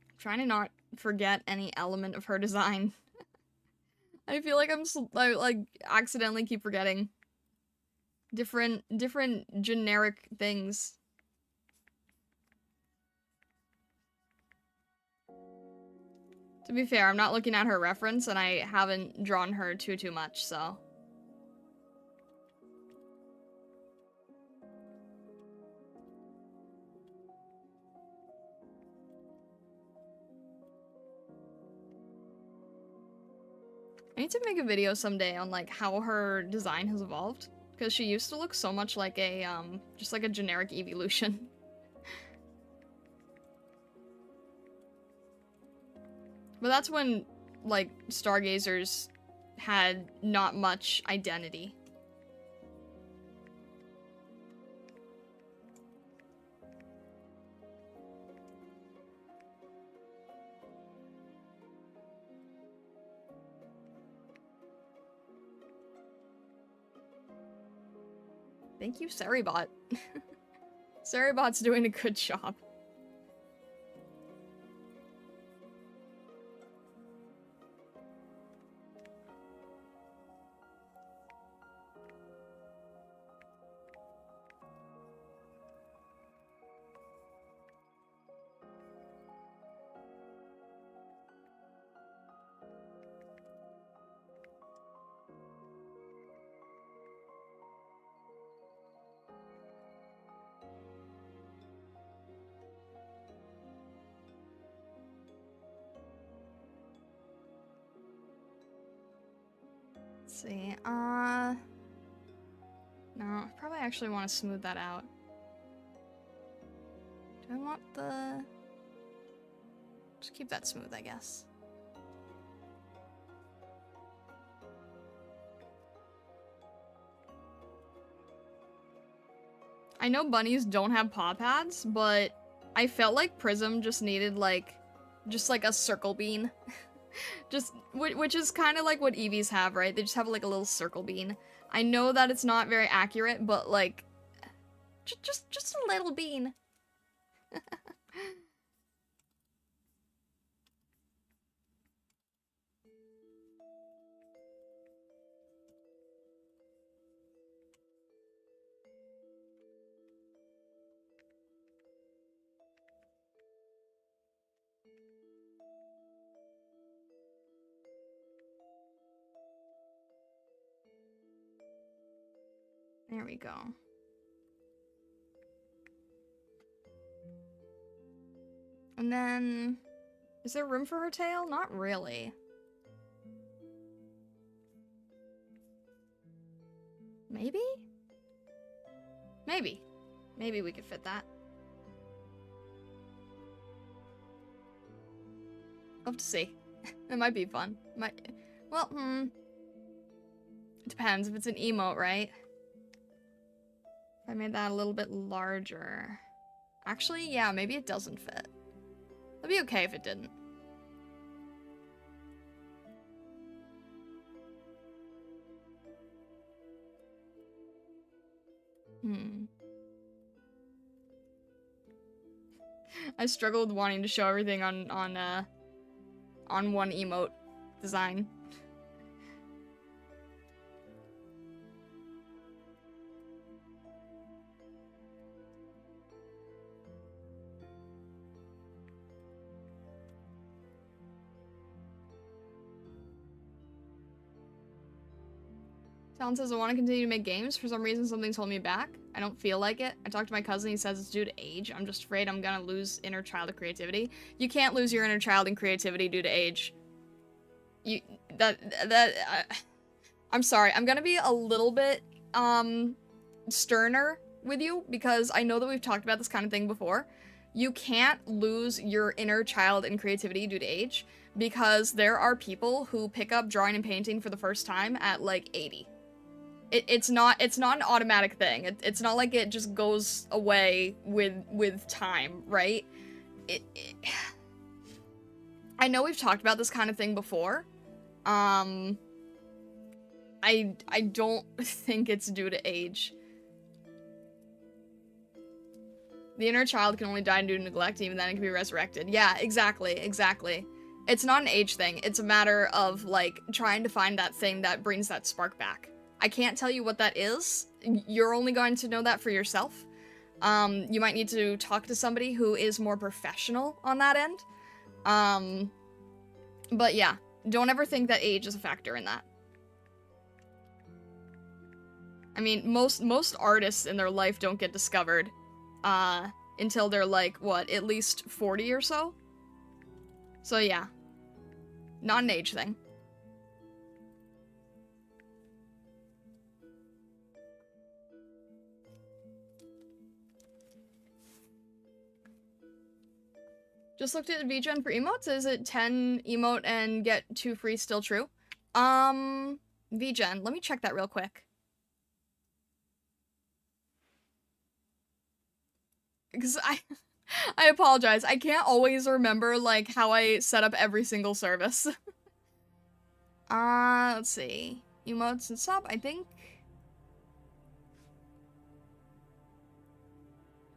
I'm trying to not forget any element of her design. I feel like I like accidentally keep forgetting different generic things. To be fair, I'm not looking at her reference, and I haven't drawn her too much, so... I need to make a video someday on, like, how her design has evolved. Because she used to look so much like a, just like a generic evolution. But that's when, like, stargazers had not much identity. Thank you, Seribot. Seribot's doing a good job. Let's see, no, I probably actually want to smooth that out. Do I want the... Just keep that smooth, I guess. I know bunnies don't have paw pads, but I felt like Prism just needed, like, just like a circle bean. Which is kind of like what Eevees have, right? They just have like a little circle bean. I know that it's not very accurate, but like, just a little bean. There we go. And then, is there room for her tail? Not really. Maybe? Maybe. Maybe we could fit that. I'll have to see. It might be fun. Well, it depends if it's an emote, right? If I made that a little bit larger. Actually, yeah, maybe it doesn't fit. That'd be okay if it didn't. I struggled wanting to show everything on one emote design. Talon says, I want to continue to make games. For some reason, something's holding me back. I don't feel like it. I talked to my cousin. He says it's due to age. I'm just afraid I'm gonna lose inner child of creativity. You can't lose your inner child in creativity due to age. I'm sorry. I'm gonna be a little bit, sterner with you because I know that we've talked about this kind of thing before. You can't lose your inner child in creativity due to age because there are people who pick up drawing and painting for the first time at, like, 80. It's not an automatic thing. It's not like it just goes away with time, right? I know we've talked about this kind of thing before. I don't think it's due to age. The inner child can only die due to neglect, even then it can be resurrected. Yeah, exactly, exactly. It's not an age thing. It's a matter of, like, trying to find that thing that brings that spark back. I can't tell you what that is. You're only going to know that for yourself. You might need to talk to somebody who is more professional on that end. But yeah, don't ever think that age is a factor in that. I mean, most artists in their life don't get discovered, until they're like, what, at least 40 or so? So yeah, not an age thing. Just looked at VGen for emotes. Is it 10 emote and get 2 free still true? VGen, let me check that real quick. Because I apologize. I can't always remember, like, how I set up every single service. Let's see. Emotes and sub, I think.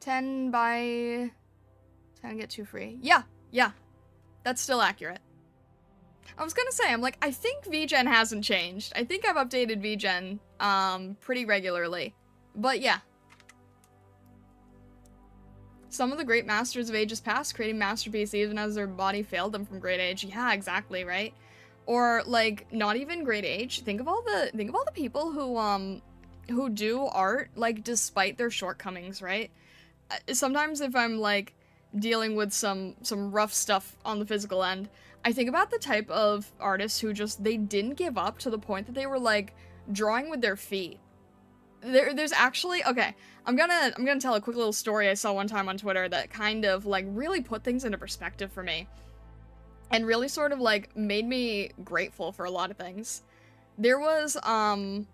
10 by 10 get 2 free. Yeah, yeah. That's still accurate. I was gonna say, I'm like, I think VGen hasn't changed. I think I've updated VGen, pretty regularly. But yeah. Some of the great masters of ages past creating masterpieces even as their body failed them from great age. Yeah, exactly, right? Or, like, not even great age. Think of all the people who do art, like, despite their shortcomings, right? Sometimes if I'm, like, dealing with some rough stuff on the physical end, I think about the type of artists who just, they didn't give up to the point that they were, like, drawing with their feet. There's actually, okay, I'm gonna tell a quick little story I saw one time on Twitter that kind of, like, really put things into perspective for me. And really sort of, like, made me grateful for a lot of things. There was an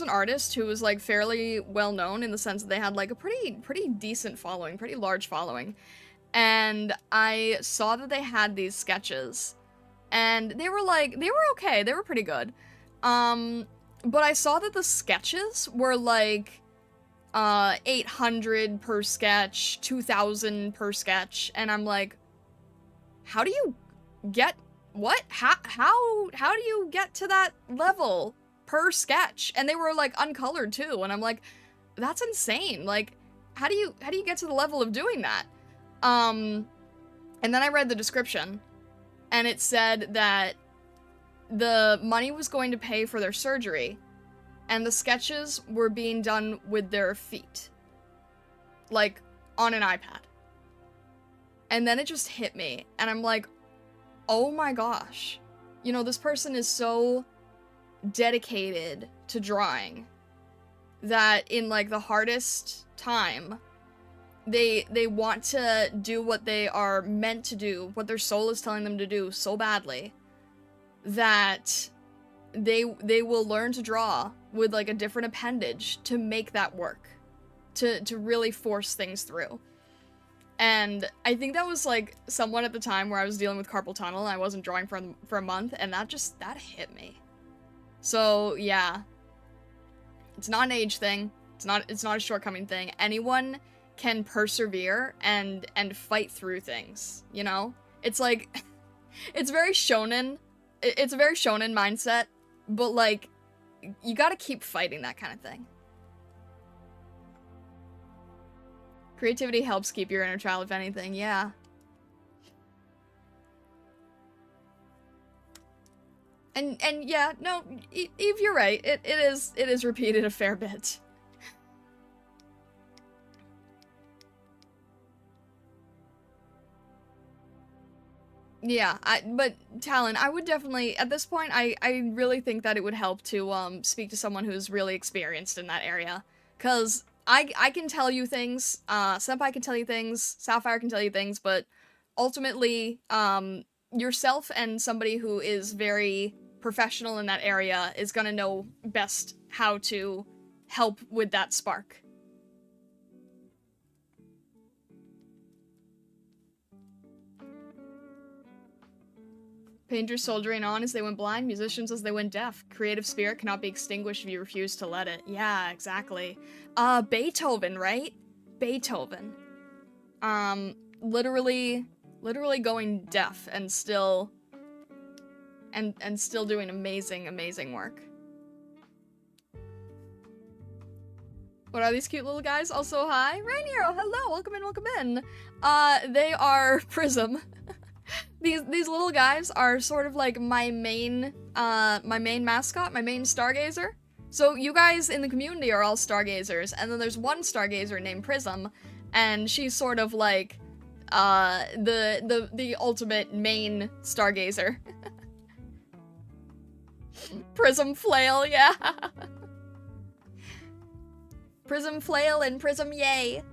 artist who was, like, fairly well known in the sense that they had, like, a pretty decent following, pretty large following. And I saw that they had these sketches. And they were okay, they were pretty good. But I saw that the sketches were, like, 800 per sketch, 2,000 per sketch, and I'm like, how do you get, what? How do you get to that level per sketch? And they were, like, uncolored too, and I'm like, that's insane. Like, how do you get to the level of doing that? And then I read the description, and it said that the money was going to pay for their surgery, and the sketches were being done with their feet. Like, on an iPad. And then it just hit me, and I'm like, oh my gosh. You know, this person is so dedicated to drawing that in, like, the hardest time, they want to do what they are meant to do, what their soul is telling them to do so badly, that they will learn to draw with, like, a different appendage to make that work, to really force things through. And I think that was, like, somewhat at the time where I was dealing with carpal tunnel and I wasn't drawing for a month, and that hit me. So yeah, it's not an age thing. It's not a shortcoming thing. Anyone can persevere and fight through things, you know? It's like, it's very shonen. It's a very shonen mindset, but, like, you gotta keep fighting that kind of thing. Creativity helps keep your inner child, if anything, yeah. And yeah, no, Eve, you're right. It is repeated a fair bit. Yeah, but Talon, I would definitely, at this point, I really think that it would help to speak to someone who's really experienced in that area, cause I can tell you things, Senpai can tell you things, Sapphire can tell you things, but ultimately, yourself and somebody who is very professional in that area is gonna know best how to help with that spark. Painters soldiering on as they went blind, musicians as they went deaf. Creative spirit cannot be extinguished if you refuse to let it. Yeah, exactly. Beethoven, right? Beethoven. Literally going deaf and still still doing amazing work. What are these cute little guys? Also, hi. Rainier, oh, hello, welcome in. They are Prism. These little guys are sort of like my main mascot, my main stargazer. So you guys in the community are all stargazers, and then there's one stargazer named Prism, and she's sort of like the ultimate main stargazer. Prism flail, yeah. Prism flail and Prism yay.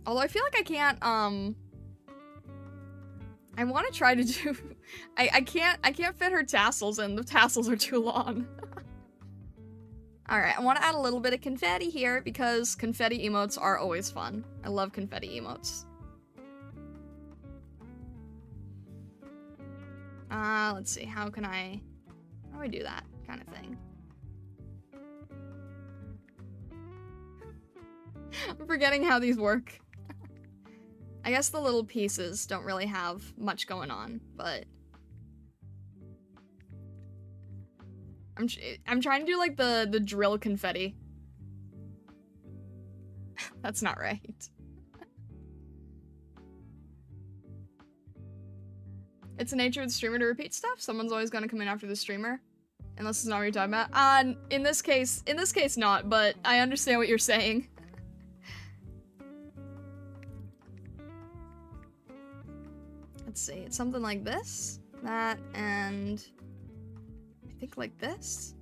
Although I feel like I can't, I want to try to do, I can't fit her tassels in. The tassels are too long. Alright, I want to add a little bit of confetti here because confetti emotes are always fun. I love confetti emotes. Let's see, how do I do that kind of thing? I'm forgetting how these work. I guess the little pieces don't really have much going on, but I'm trying to do like the drill confetti. That's not right. It's the nature of the streamer to repeat stuff. Someone's always gonna come in after the streamer. Unless it's not what you're talking about. In this case not, but I understand what you're saying. Let's see, it's something like this, that, and I think like this.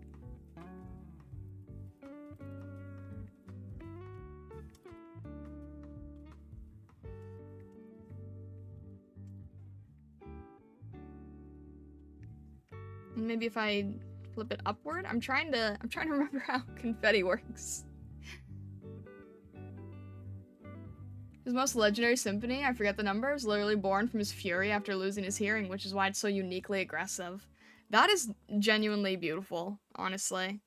And maybe if I flip it upward, I'm trying to remember how confetti works. His most legendary symphony, I forget the number, was literally born from his fury after losing his hearing, which is why it's so uniquely aggressive. That is genuinely beautiful, honestly.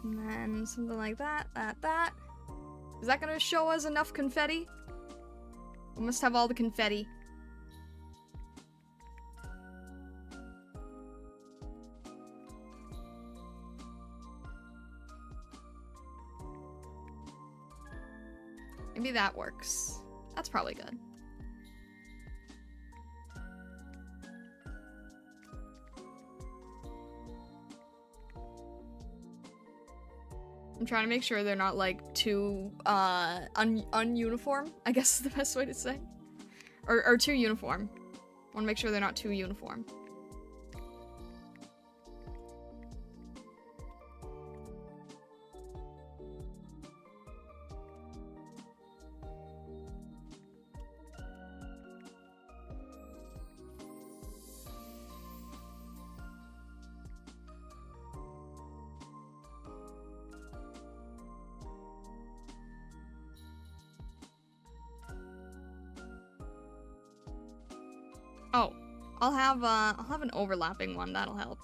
And then something like that, that. Is that gonna show us enough confetti? We must have all the confetti. Maybe that works. That's probably good. I'm trying to make sure they're not, like, too, ununiform, I guess is the best way to say. Or too uniform. I want to make sure they're not too uniform. Oh, I'll have an overlapping one, that'll help.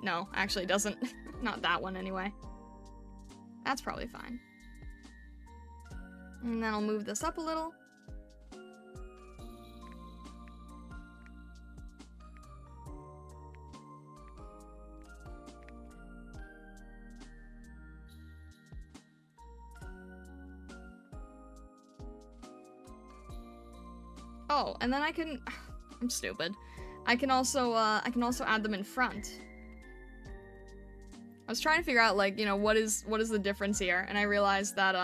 No, actually it doesn't. Not that one anyway. That's probably fine. And then I'll move this up a little. Oh, and then I can, I'm stupid. I can also add them in front. I was trying to figure out, like, you know, what is the difference here, and I realized that,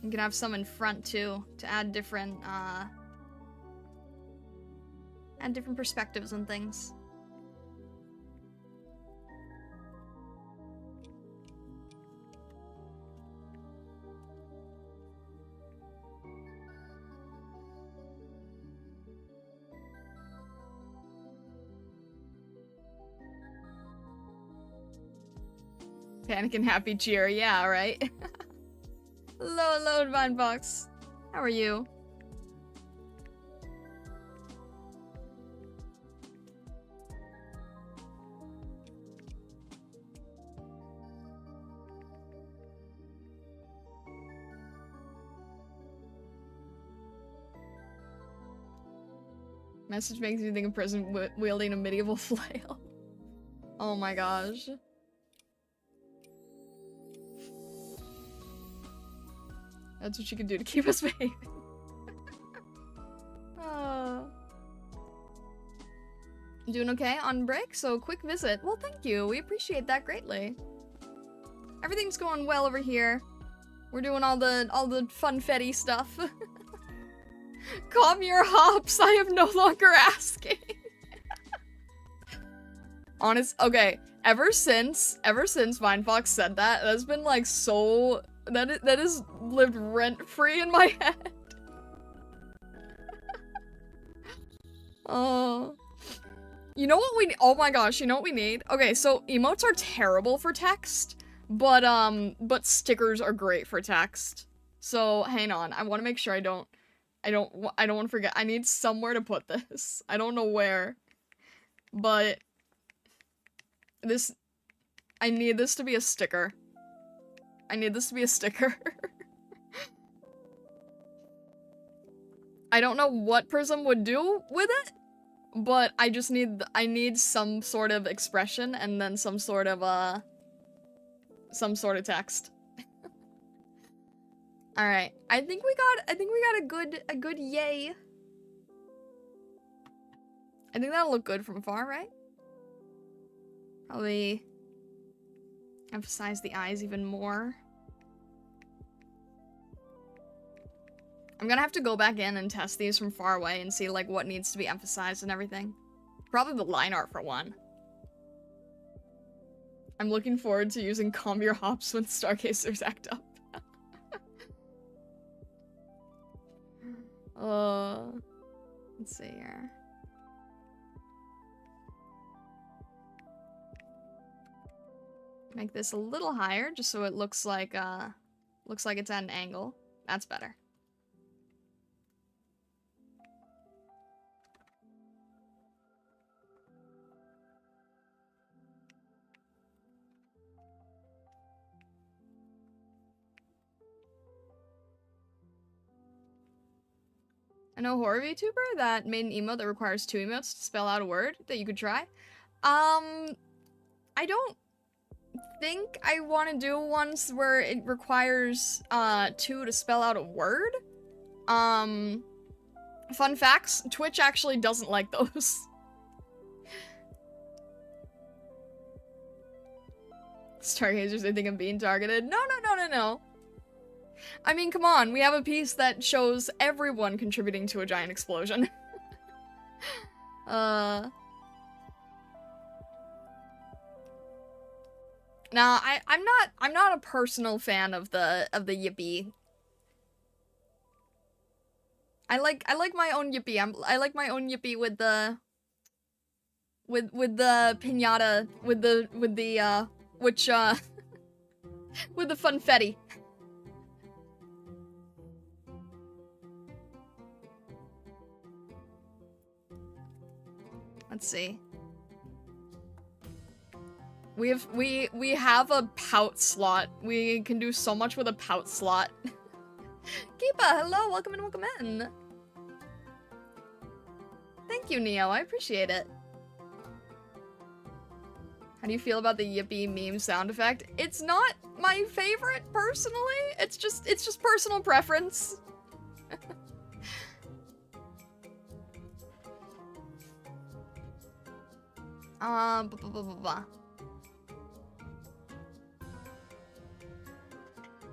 you can have some in front, too, to add different perspectives and things. Panic and happy cheer, yeah, right? Hello, Divine Box. How are you? Message makes me think of person wielding a medieval flail. Oh my gosh. That's what you can do to keep us behaving. Doing okay on break? So quick visit. Well, thank you. We appreciate that greatly. Everything's going well over here. We're doing all the funfetti stuff. Calm your hops. I am no longer asking. Okay. Ever since Vinefox said that, that's been like so that is lived rent-free in my head. Oh. You know what we oh my gosh, you know what we need? Okay, so emotes are terrible for text, but stickers are great for text. So hang on, I want to make sure I don't want to forget. I need somewhere to put this. I don't know where, but I need this to be a sticker. I need this to be a sticker. I don't know what Prism would do with it, but I need some sort of expression and then some sort of text. All right. I think we got a good yay. I think that'll look good from far, right? Probably emphasize the eyes even more. I'm gonna have to go back in and test these from far away and see like what needs to be emphasized and everything. Probably the line art for one. I'm looking forward to using Calm Your Hops when Stargazers act up. Let's see here. Make this a little higher just so it looks like it's at an angle. That's better. I know a horror VTuber that made an emote that requires 2 emotes to spell out a word that you could try. I don't think I want to do ones where it requires 2 to spell out a word. Fun facts, Twitch actually doesn't like those. Stargazers, they think I'm being targeted. No. I mean, come on, we have a piece that shows everyone contributing to a giant explosion. Nah, I'm not a personal fan of the yippee. I like my own yippee. I like my own yippee with the piñata, with the with the funfetti. Let's see. We have a pout slot. We can do so much with a pout slot. Keepa, hello, welcome in. Thank you, Neo. I appreciate it. How do you feel about the yippee meme sound effect? It's not my favorite personally. It's just personal preference.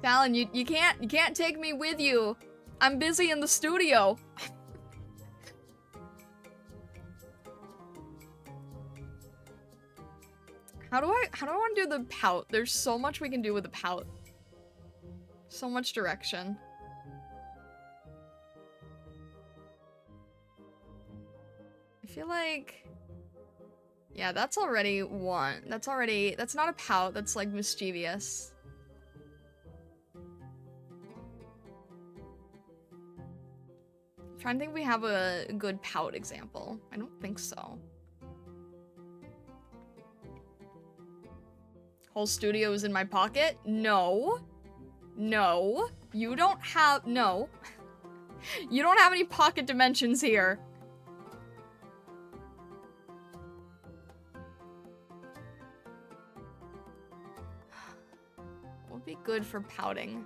Talon, you can't take me with you. I'm busy in the studio. How do I want to do the pout? There's so much we can do with the pout. So much direction. I feel like Yeah, that's already one. That's not a pout, that's like mischievous. I'm trying to think if we have a good pout example. I don't think so. Whole studio is in my pocket? No. No. You don't have- no. You don't have any pocket dimensions here. What would be good for pouting?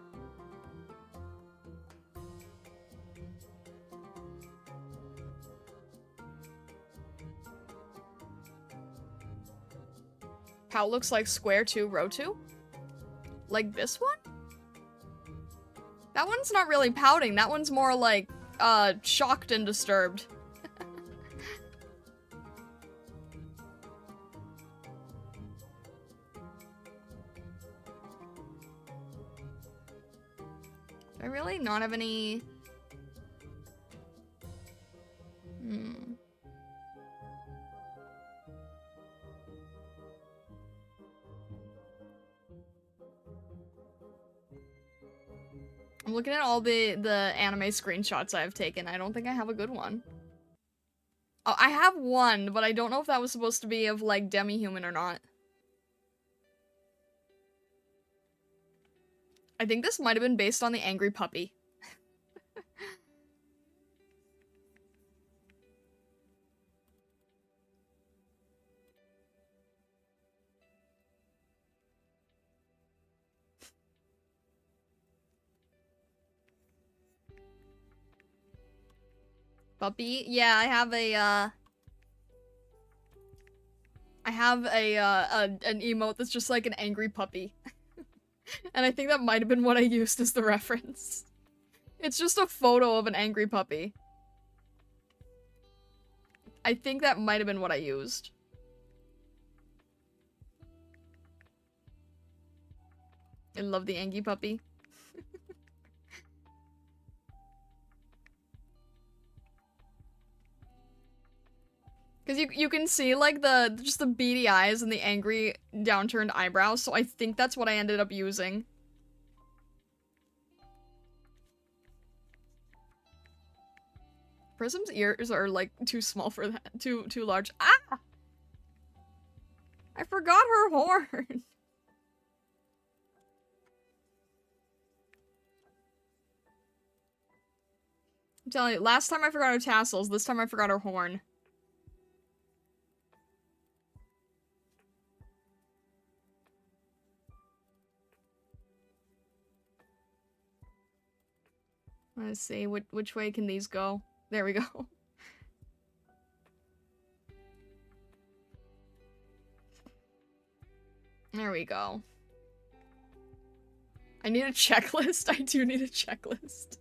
Pout looks like square 2, row 2? Like this one? That one's not really pouting. That one's more like, shocked and disturbed. Do I really not have any... I'm looking at all the anime screenshots I've taken. I don't think I have a good one. Oh, I have one, but I don't know if that was supposed to be of, like, demi-human or not. I think this might have been based on the angry puppy. Puppy? Yeah, I have an emote that's just like an angry puppy. And I think that might have been what I used as the reference. It's just a photo of an angry puppy. I think that might have been what I used. I love the angry puppy. Because you can see, like, just the beady eyes and the angry, downturned eyebrows, so I think that's what I ended up using. Prism's ears are, like, too small for that. Too large. Ah! I forgot her horn! I'm telling you, last time I forgot her tassels, this time I forgot her horn. Let's see, which way can these go? There we go. There we go. I need a checklist. I do need a checklist.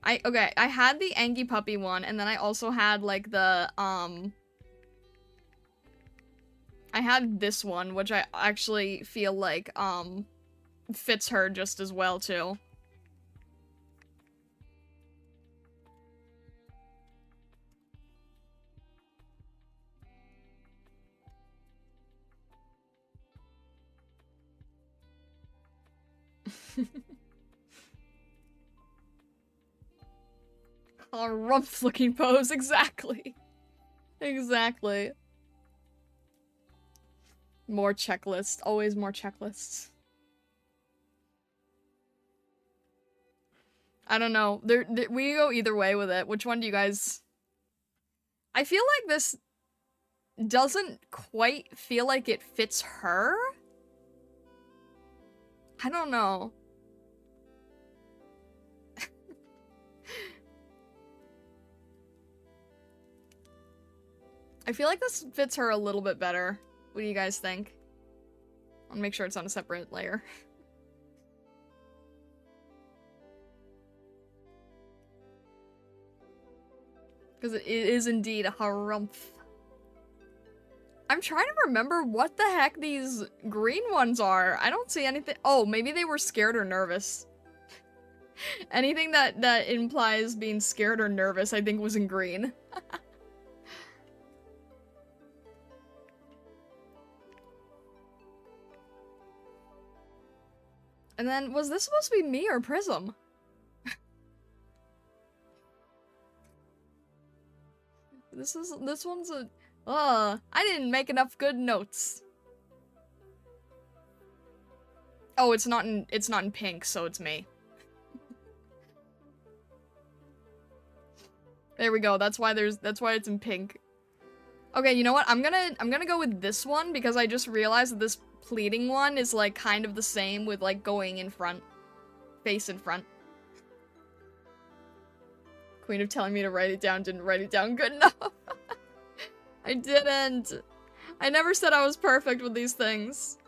Okay, I had the Angie Puppy one, and then I also had, like, the, I had this one, which I actually feel like, fits her just as well, too. A rumph-looking pose, exactly. Exactly. More checklists. Always more checklists. I don't know. We go either way with it. Which one do you guys... I feel like this doesn't quite feel like it fits her? I don't know. I feel like this fits her a little bit better. What do you guys think? I'll make sure it's on a separate layer. Because it is indeed a harumph. I'm trying to remember what the heck these green ones are. I don't see anything. Oh, maybe they were scared or nervous. Anything that implies being scared or nervous, I think, was in green. And then, was this supposed to be me or Prism? This one's a... I didn't make enough good notes. Oh, it's not in pink, so it's me. There we go. That's why it's in pink. Okay, you know what? I'm gonna go with this one because I just realized that this pleating one is like kind of the same with like going in front. Face in front. Queen of telling me to write it down didn't write it down good enough. I didn't. I never said I was perfect with these things.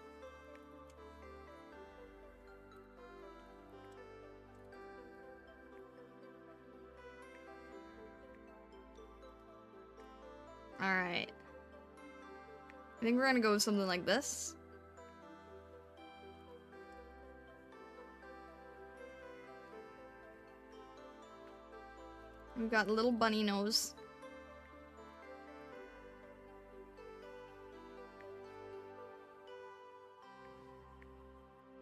Alright. I think we're gonna go with something like this. We've got a little bunny nose.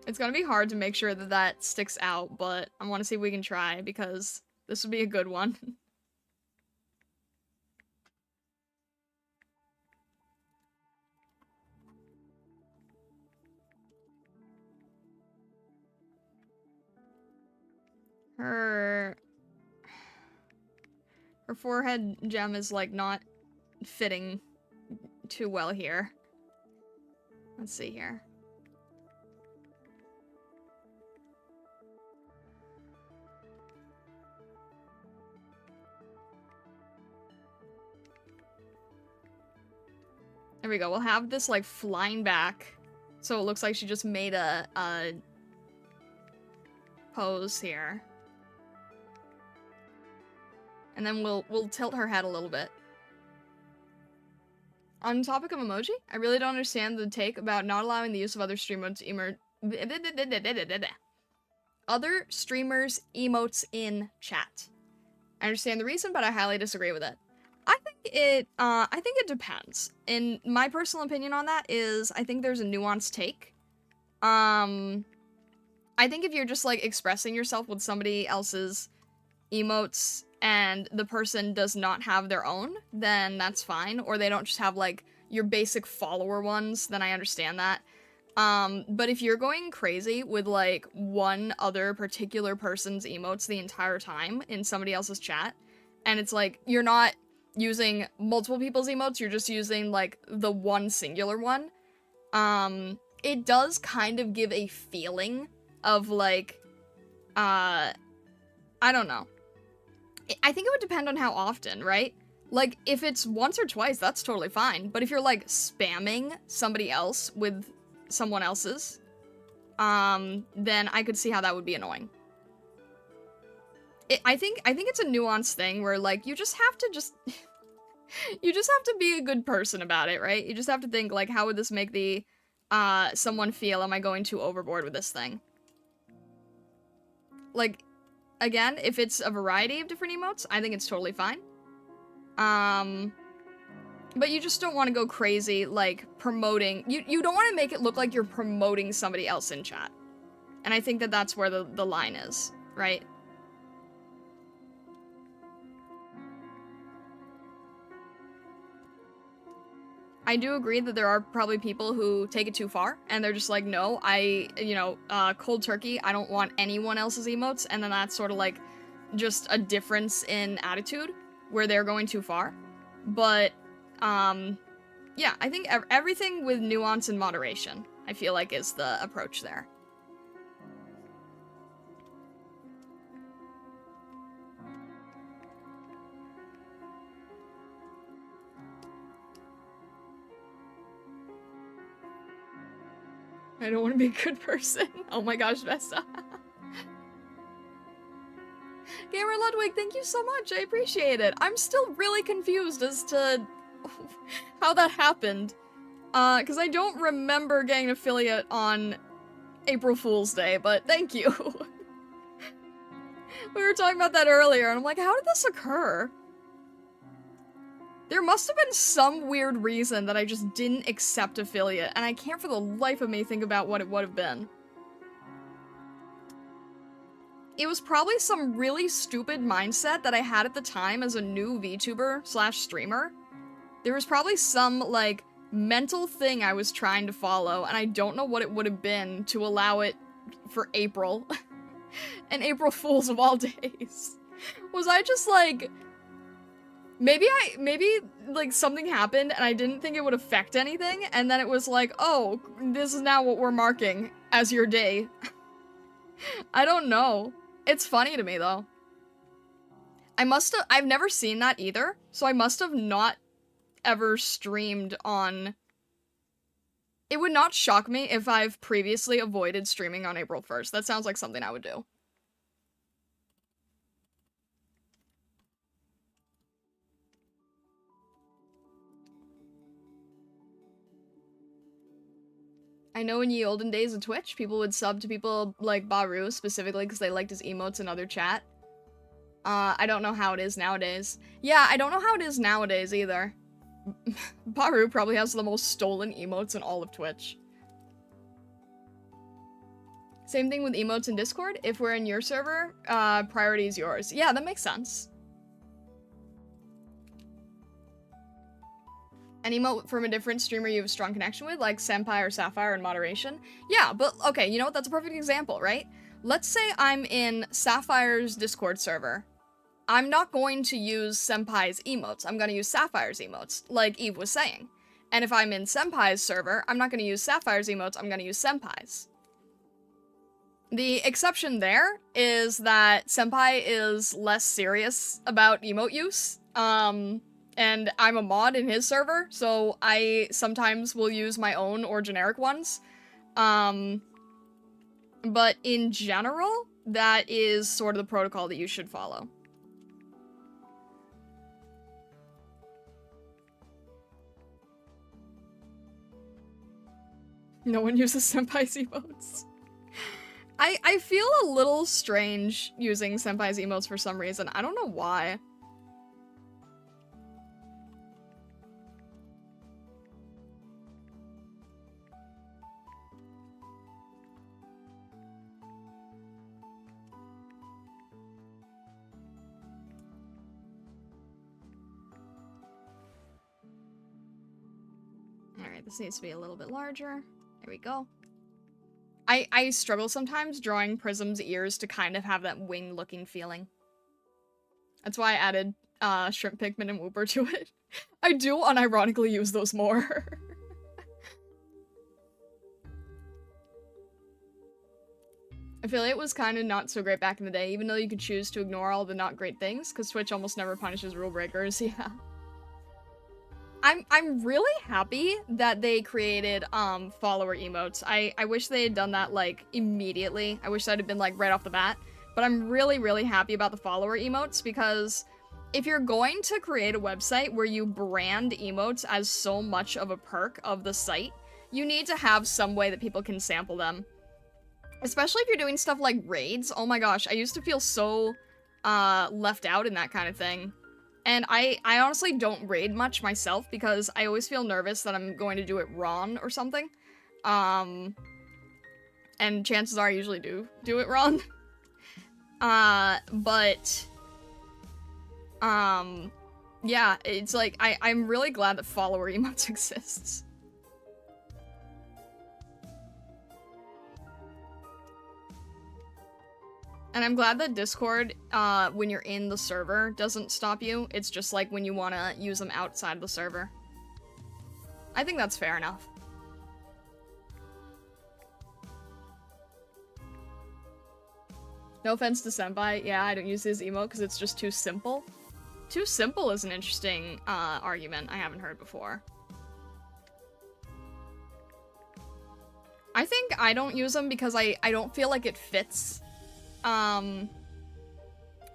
It's gonna be hard to make sure that that sticks out, but I want to see if we can try because this would be a good one. Her forehead gem is like not fitting too well here. Let's see here. There we go. We'll have this like flying back, so it looks like she just made a pose here. And then we'll tilt her head a little bit. On the topic of emoji, I really don't understand the take about not allowing the use of other streamers emotes in chat. I understand the reason, but I highly disagree with it. I think it depends. In my personal opinion on that is, I think there's a nuanced take. I think if you're just like expressing yourself with somebody else's emotes and the person does not have their own, then that's fine. Or they don't just have like your basic follower ones, then I understand that. But if you're going crazy with like one other particular person's emotes the entire time in somebody else's chat, and it's like you're not using multiple people's emotes, you're just using like the one singular one, it does kind of give a feeling of like, I don't know. I think it would depend on how often, right? Like, if it's once or twice, that's totally fine. But if you're, like, spamming somebody else with someone else's, then I could see how that would be annoying. I think it's a nuanced thing where, like, you just have to you just have to be a good person about it, right? You just have to think, like, how would this make the, someone feel? Am I going too overboard with this thing? Like, again, if it's a variety of different emotes, I think it's totally fine. But you just don't want to go crazy, like, promoting... You don't want to make it look like you're promoting somebody else in chat. And I think that that's where the line is, right? I do agree that there are probably people who take it too far, and they're just like, no, cold turkey, I don't want anyone else's emotes, and then that's sort of like just a difference in attitude where they're going too far. But, yeah, I think everything with nuance and moderation, I feel like, is the approach there. I don't want to be a good person. Oh my gosh, Vesta. Gamer Ludwig, thank you so much. I appreciate it. I'm still really confused as to how that happened. Because I don't remember getting an affiliate on April Fool's Day, but thank you. We were talking about that earlier, and I'm like, how did this occur? There must have been some weird reason that I just didn't accept affiliate, and I can't for the life of me think about what it would have been. it was probably some really stupid mindset that I had at the time as a new VTuber slash streamer. There was probably some, like, mental thing I was trying to follow, and I don't know what it would have been to allow it for April. And April Fools of all days. Was I just like... Maybe, like, something happened and I didn't think it would affect anything, and then it was like, oh, this is now what we're marking as your day. I don't know. It's funny to me, though. I've never seen that either, so I must have not ever streamed on... It would not shock me if I've previously avoided streaming on April 1st. That sounds like something I would do. I know in ye olden days of Twitch, people would sub to people like Baru, specifically because they liked his emotes in other chat. I don't know how it is nowadays. Yeah, I don't know how it is nowadays either. Baru probably has the most stolen emotes in all of Twitch. Same thing with emotes in Discord. If we're in your server, priority is yours. Yeah, that makes sense. An emote from a different streamer you have a strong connection with, like Senpai or Sapphire in moderation. Yeah, but okay, you know what? That's a perfect example, right? Let's say I'm in Sapphire's Discord server. I'm not going to use Senpai's emotes. I'm going to use Sapphire's emotes, like Eve was saying. And if I'm in Senpai's server, I'm not going to use Sapphire's emotes. I'm going to use Senpai's. The exception there is that Senpai is less serious about emote use. And I'm a mod in his server, so I sometimes will use my own or generic ones. But in general, that is sort of the protocol that you should follow. No one uses Senpai's emotes. I feel a little strange using Senpai's emotes for some reason. I don't know why. Alright, this needs to be a little bit larger. There we go. I struggle sometimes drawing Prism's ears to kind of have that wing-looking feeling. That's why I added Shrimp Pigment and Whooper to it. I do unironically use those more. Affiliate was kind of not so great back in the day, even though you could choose to ignore all the not great things, because Twitch almost never punishes rule breakers, yeah. I'm really happy that they created follower emotes. I wish they had done that like immediately. I wish that had been like right off the bat. But I'm really happy about the follower emotes because if you're going to create a website where you brand emotes as so much of a perk of the site, you need to have some way that people can sample them. Especially if you're doing stuff like raids. Oh my gosh, I used to feel so left out in that kind of thing. And I honestly don't raid much myself because I always feel nervous that I'm going to do it wrong or something. And chances are I usually do it wrong. Yeah, it's like, I'm really glad that follower emotes exists. And I'm glad that Discord, when you're in the server, doesn't stop you. It's just like when you want to use them outside the server. I think that's fair enough. No offense to Senpai. Yeah, I don't use his emote because it's just too simple. Too simple is an interesting argument I haven't heard before. I think I don't use them because I don't feel like it fits. I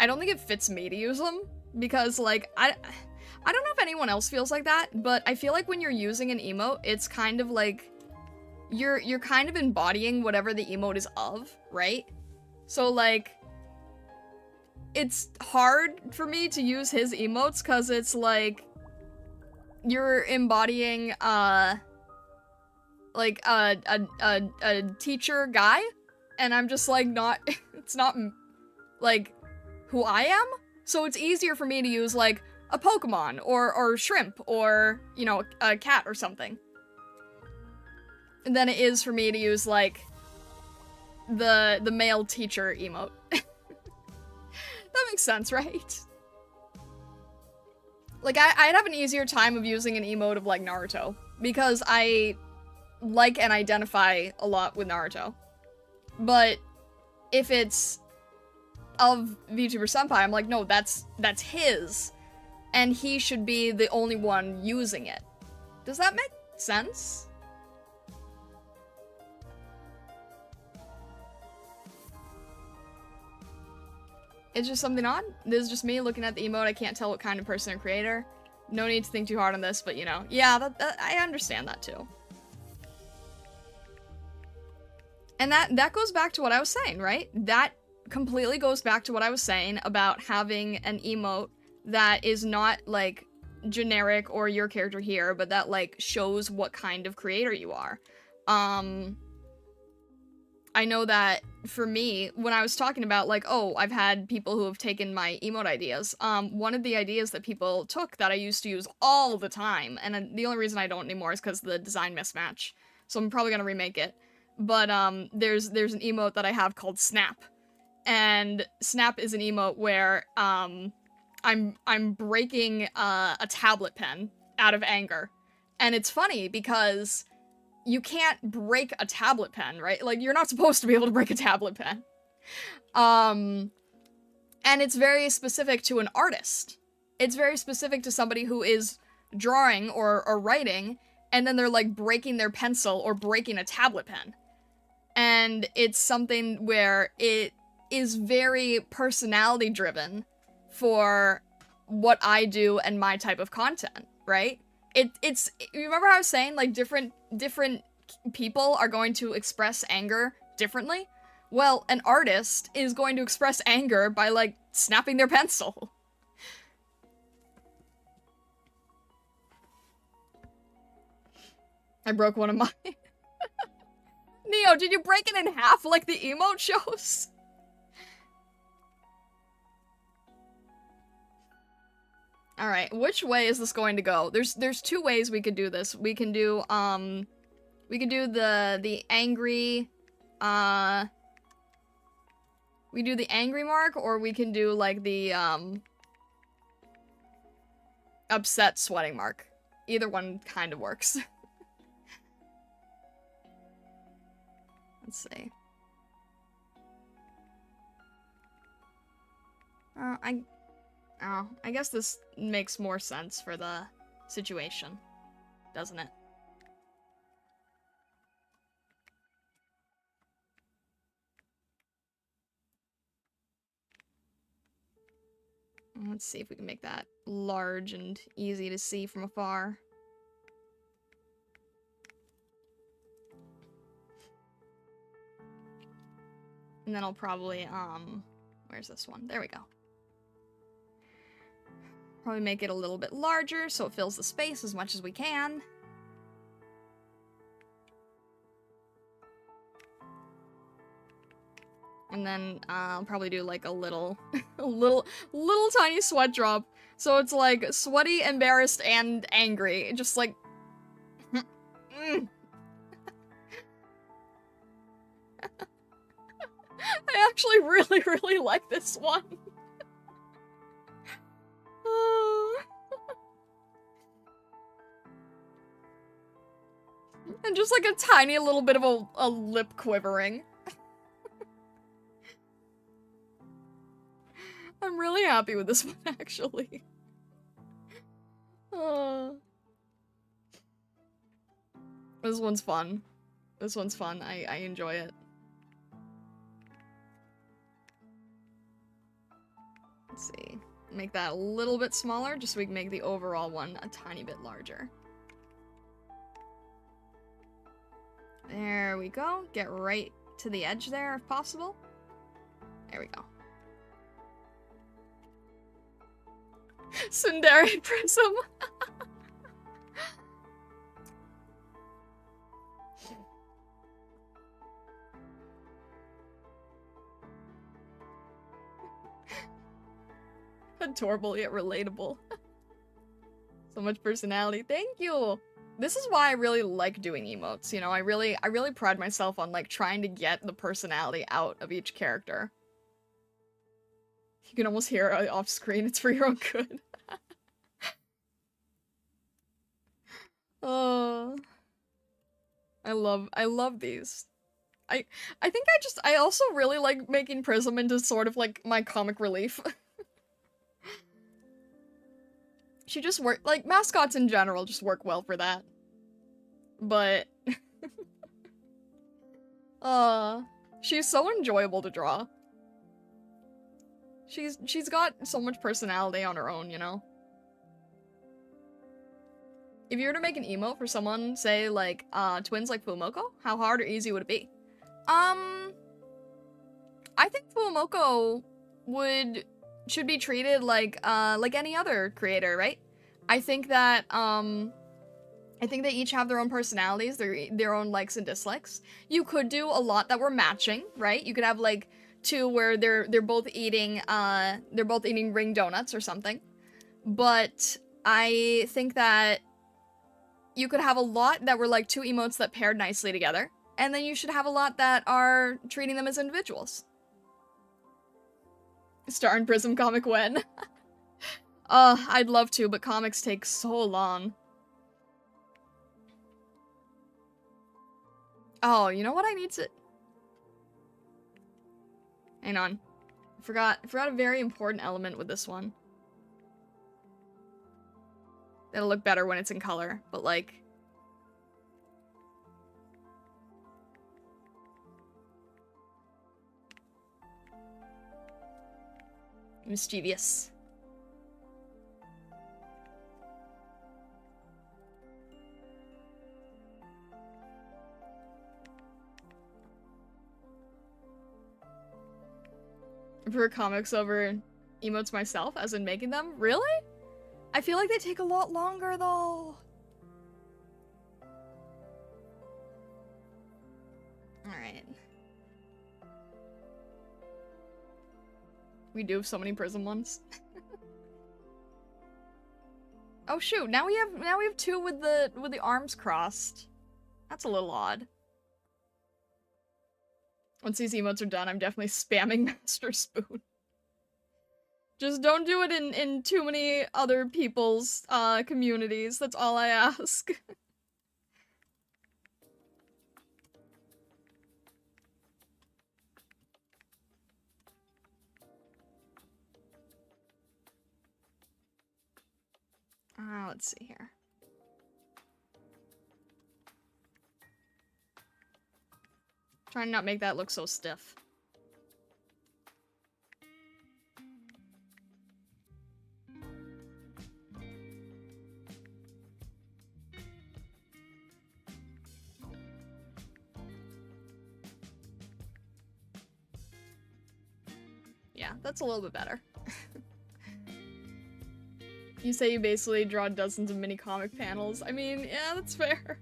don't think it fits me to use them because like I don't know if anyone else feels like that, but I feel like when you're using an emote, it's kind of like you're kind of embodying whatever the emote is of, right? So like it's hard for me to use his emotes cuz it's like you're embodying like a teacher guy, and I'm just like not it's not like, who I am. So it's easier for me to use, like, a Pokemon, or shrimp, or, you know, a cat or something, than it is for me to use, like, the male teacher emote. That makes sense, right? Like, I'd have an easier time of using an emote of, like, Naruto, because I like and identify a lot with Naruto. But if it's of VTuber Senpai, I'm like, no, that's his, and he should be the only one using it. Does that make sense? It's just something odd. This is just me looking at the emote. I can't tell what kind of person or creator. No need to think too hard on this, but you know, yeah, I understand that too. And that goes back to what I was saying, right? That completely goes back to what I was saying about having an emote that is not, like, generic or your character here, but that, like, shows what kind of creator you are. I know that for me, when I was talking about, like, oh, I've had people who have taken my emote ideas, one of the ideas that people took that I used to use all the time, and the only reason I don't anymore is because the design mismatch, so I'm probably gonna remake it, but, there's an emote that I have called Snap, and Snap is an emote where, I'm breaking, a tablet pen out of anger, and it's funny because you can't break a tablet pen, right? Like, you're not supposed to be able to break a tablet pen. And it's very specific to an artist. It's very specific to somebody who is drawing or writing, and then they're, like, breaking their pencil or breaking a tablet pen. And it's something where it is very personality driven for what I do and my type of content, right? It's you remember how I was saying, like, different people are going to express anger differently? Well, an artist is going to express anger by, like, snapping their pencil. I broke one of mine. Neo, did you break it in half like the emote shows? Alright, which way is this going to go? There's two ways we could do this. We can do, the angry, we do the angry mark, or we can do, like, the, upset sweating mark. Either one kind of works. Let's see. I guess this makes more sense for the situation, doesn't it? Let's see if we can make that large and easy to see from afar. And then I'll probably, where's this one? There we go. Probably make it a little bit larger so it fills the space as much as we can. And then I'll probably do, like, a little, little tiny sweat drop. So it's, like, sweaty, embarrassed, and angry. Just, like... I actually really, really like this one. And just, like, a tiny little bit of a lip quivering. I'm really happy with this one, actually. This one's fun. This one's fun. I enjoy it. Let's see. Make that a little bit smaller, just so we can make the overall one a tiny bit larger. There we go. Get right to the edge there, if possible. There we go. Tsundere Prism! Adorable yet relatable. So much personality. Thank you. This is why I really like doing emotes, you know? I really pride myself on, like, trying to get the personality out of each character. You can almost hear it off screen. It's for your own good. Oh. I love these. I think I also really like making Prism into sort of like my comic relief. She just like mascots in general just work well for that. But she's so enjoyable to draw. She's got so much personality on her own, you know? If you were to make an emote for someone, say, like, twins like Fumoko, how hard or easy would it be? I think Fumoko should be treated like any other creator, right? I think that they each have their own personalities, their own likes and dislikes. You could do a lot that were matching, right? You could have, like, two where they're both eating ring donuts or something. But I think that you could have a lot that were like two emotes that paired nicely together, and then you should have a lot that are treating them as individuals. Star in Prism comic when? I'd love to, but comics take so long. Oh, you know what I need to... Hang on. I forgot a very important element with this one. It'll look better when it's in color, but like... mischievous. I prefer comics over emotes myself, as in making them? Really? I feel like they take a lot longer, though. Alright. We do have so many Prism ones. Oh shoot, now we have two with the arms crossed. That's a little odd. Once these emotes are done, I'm definitely spamming Master Spoon. Just don't do it in too many other people's communities. That's all I ask. Let's see here. Trying to not make that look so stiff. Yeah, that's a little bit better. You say you basically draw dozens of mini comic panels. I mean, yeah, that's fair.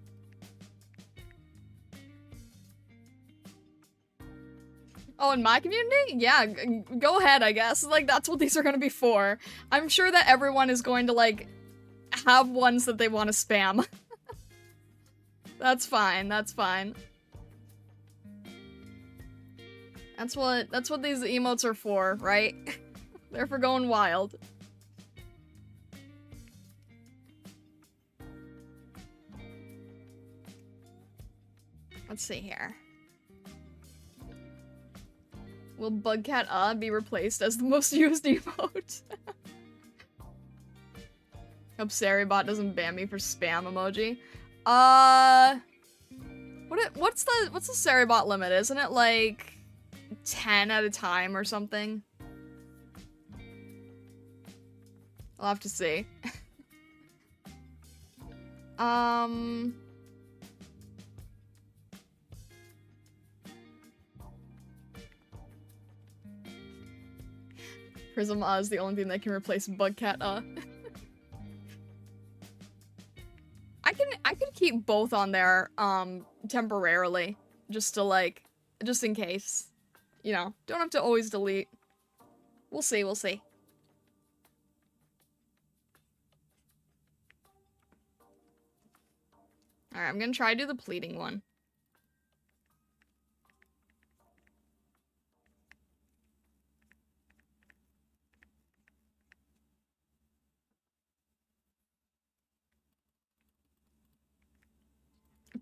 Oh, in my community? Yeah, go ahead, I guess. Like, that's what these are gonna be for. I'm sure that everyone is going to, like, have ones that they want to spam. That's fine, that's fine. That's what these emotes are for, right? They're for going wild. Let's see here. Will Bugcat be replaced as the most used emote? Hope Saribot doesn't ban me for spam emoji. What's the Saribot limit? Isn't it like 10 at a time or something? I'll have to see. Prism is the only thing that can replace Bugcat I could keep both on there temporarily just in case. You know, don't have to always delete. We'll see, we'll see. Alright, I'm gonna try to do the pleading one.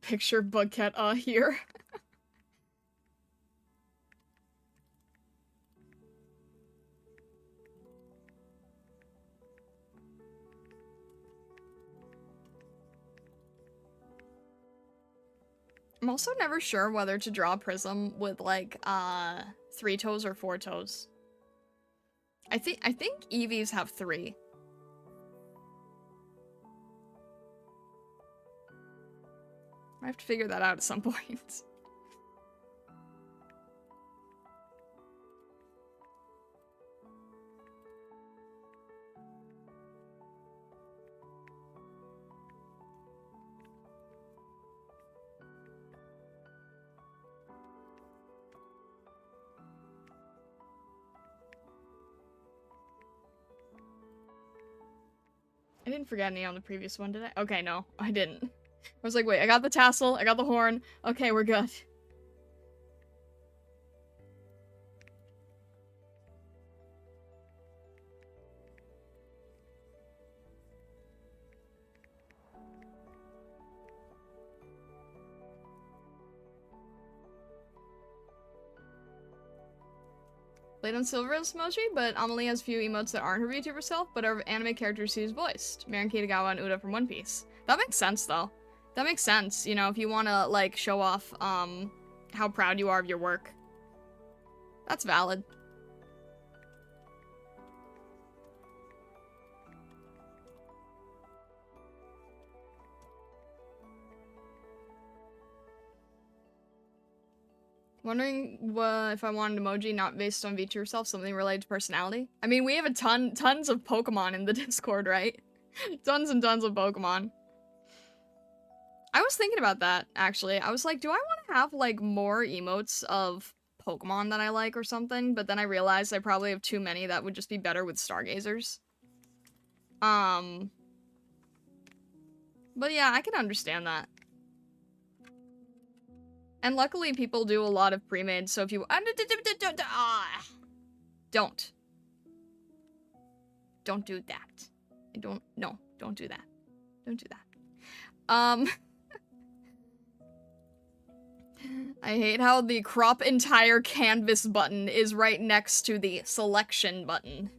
Picture Bugcat here. I'm also never sure whether to draw a prism with like 3 toes or 4 toes. I think Eevees have 3. I have to figure that out at some point. I didn't forget any on the previous one, did I? Okay, no, I didn't. I was like, wait, I got the tassel, I got the horn. Okay, we're good. Played on Silver's emoji, but Amelie has few emotes that aren't her VTuber self, but are anime characters she's voiced. Marin Kitagawa and Uda from One Piece. That makes sense, though. That makes sense, you know, if you want to, like, show off, how proud you are of your work. That's valid. Wondering if I want an emoji not based on VTuber self, something related to personality. I mean, we have a tons of Pokemon in the Discord, right? Tons and tons of Pokemon. I was thinking about that, actually. I was like, do I want to have, like, more emotes of Pokemon that I like or something? But then I realized I probably have too many that would just be better with Stargazers. But yeah, I can understand that. And luckily, people do a lot of pre-made, so if you- Don't. Don't do that. No, don't do that. Don't do that. I hate how the crop entire canvas button is right next to the selection button.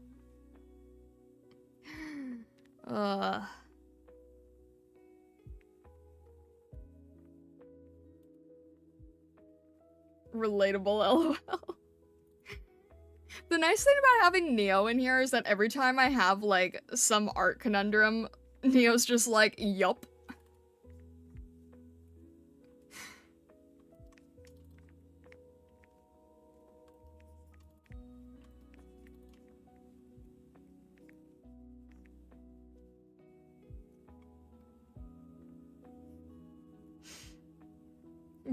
Relatable, lol. The nice thing about having Neo in here is that every time I have, like, some art conundrum, Neo's just like, yup.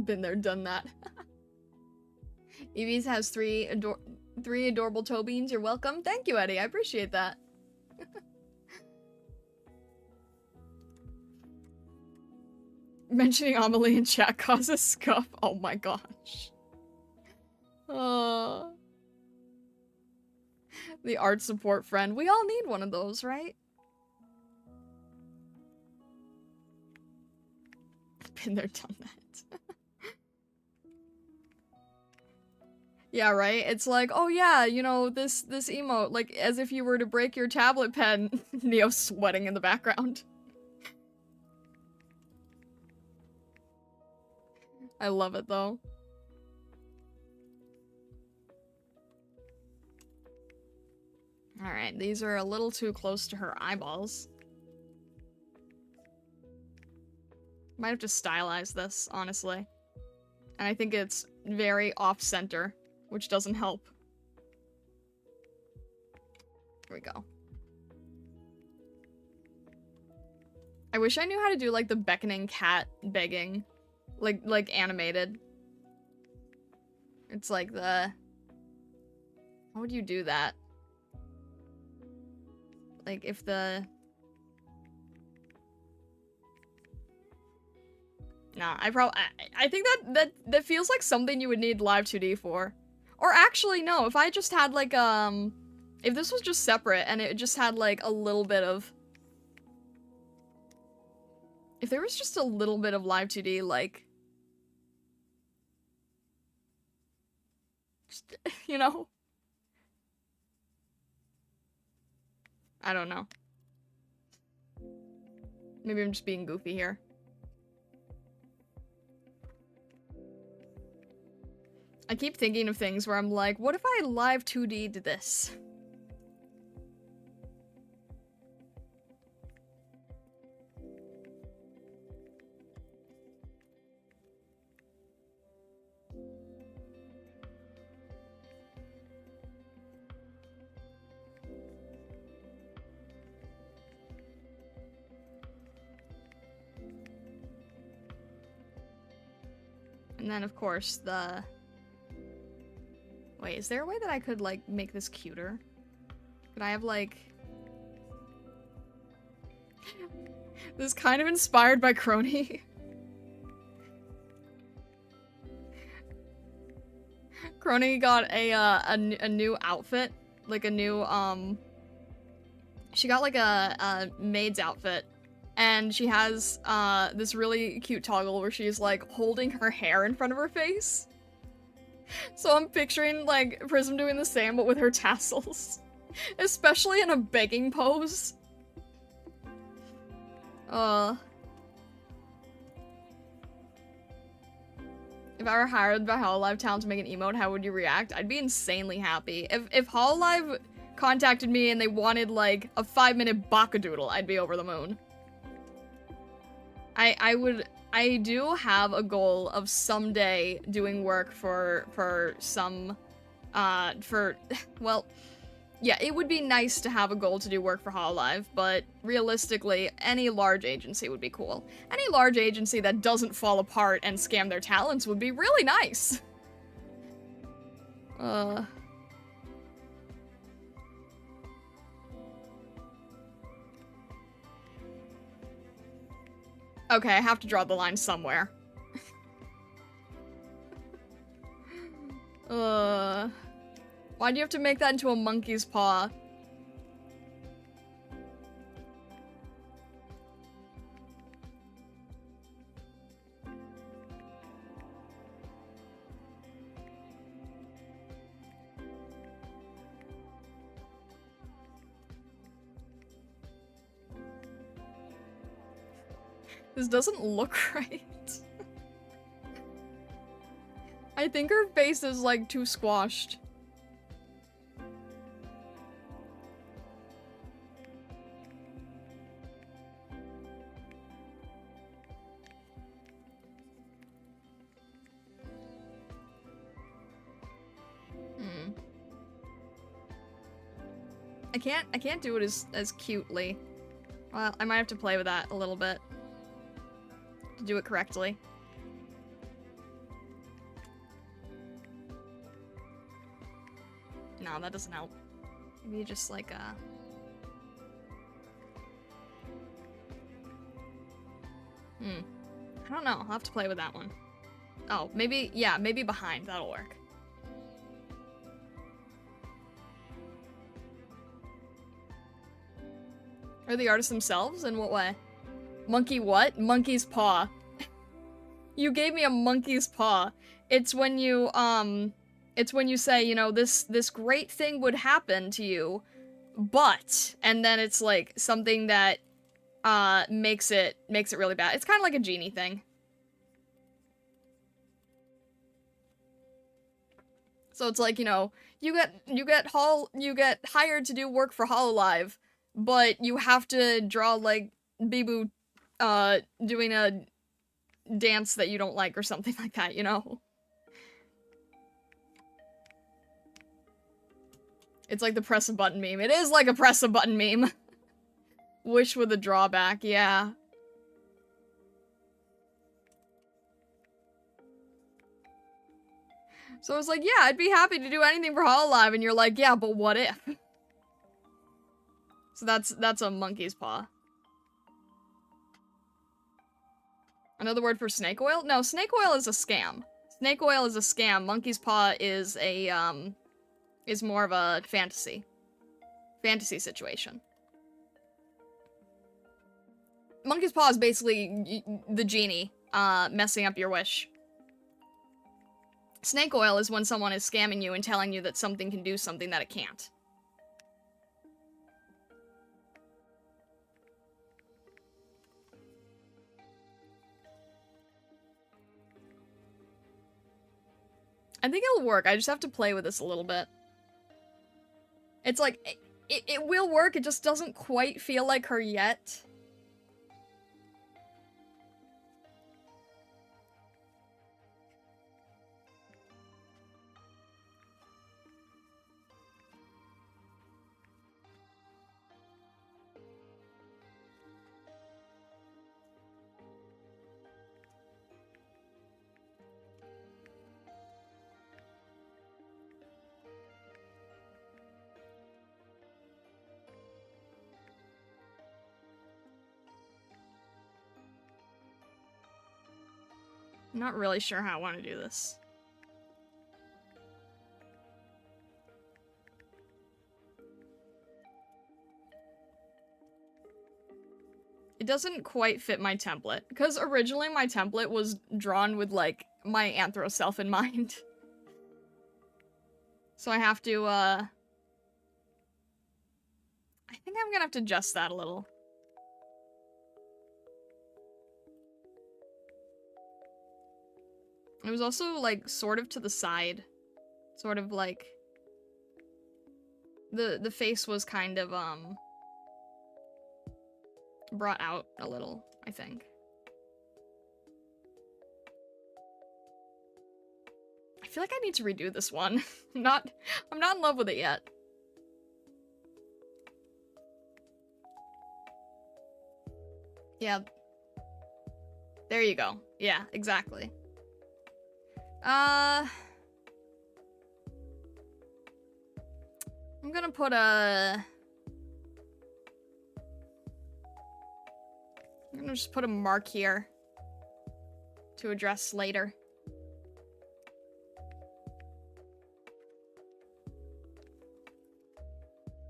Been there, done that. Eevees has three adorable toe beans. You're welcome. Thank you, Eddie. I appreciate that. Mentioning Amelie in chat causes scuff. Oh my gosh. The art support friend. We all need one of those, right? Been there, done that. Yeah, right? It's like, oh yeah, you know, this emote, like, as if you were to break your tablet pen. Neo sweating in the background. I love it, though. Alright, these are a little too close to her eyeballs. Might have to stylize this, honestly. And I think it's very off-center, which doesn't help. Here we go. I wish I knew how to do, like, the beckoning cat begging. Like animated. It's like the... How would you do that? Like, if the... Nah, I think that feels like something you would need live 2D for. Or actually, no, if I just had like, if this was just separate and it just had like a little bit of, if there was just a little bit of live 2D, like, just, you know? I don't know. Maybe I'm just being goofy here. I keep thinking of things where I'm like, what if I live 2D'd this? And then, of course, the... Wait, is there a way that I could, like, make this cuter? Could I have, like... This is kind of inspired by Crony. Crony got a new outfit. Like, a new, She got, like, a maid's outfit. And she has, this really cute toggle where she's, like, holding her hair in front of her face. So I'm picturing, like, Prism doing the same, but with her tassels. Especially in a begging pose. If I were hired by Hololive Town to make an emote, how would you react? I'd be insanely happy. If Hololive contacted me and they wanted, like, a 5-minute Bakadoodle, I'd be over the moon. I do have a goal of someday doing work for some, well, yeah, it would be nice to have a goal to do work for Hololive, but realistically, any large agency would be cool. Any large agency that doesn't fall apart and scam their talents would be really nice. Okay, I have to draw the line somewhere. Why'd you have to make that into a monkey's paw? This doesn't look right. I think her face is, like, too squashed. I can't do it as cutely. Well, I might have to play with that a little bit to do it correctly. No, that doesn't help. Maybe just like I don't know. I'll have to play with that one. Oh, maybe, yeah, maybe behind. That'll work. Are the artists themselves? In what way? Monkey what? Monkey's paw. You gave me a monkey's paw. It's when you, say, you know, this great thing would happen to you, but, and then it's like something that, makes it really bad. It's kind of like a genie thing. So it's like, you know, you get hired to do work for Hololive, but you have to draw, like, Bibu, doing a dance that you don't like or something like that, you know? It's like the press a button meme. It is like a press a button meme. Wish with a drawback, yeah. So I was like, yeah, I'd be happy to do anything for Hololive, and you're like, yeah, but what if? So that's a monkey's paw. Another word for snake oil? No, snake oil is a scam. Snake oil is a scam. Monkey's paw is is more of a fantasy situation. Monkey's paw is basically the genie, messing up your wish. Snake oil is when someone is scamming you and telling you that something can do something that it can't. I think it'll work. I just have to play with this a little bit. It's like, it will work, it just doesn't quite feel like her yet. I'm not really sure how I want to do this. It doesn't quite fit my template, because originally my template was drawn with, like, my anthro self in mind. So I have to, I think I'm gonna have to adjust that a little. It was also, like, sort of to the side. Sort of, like... The face was kind of, brought out a little, I think. I feel like I need to redo this one. I'm not in love with it yet. Yeah. There you go. Yeah, exactly. I'm gonna put a... I'm gonna just put a mark here to address later.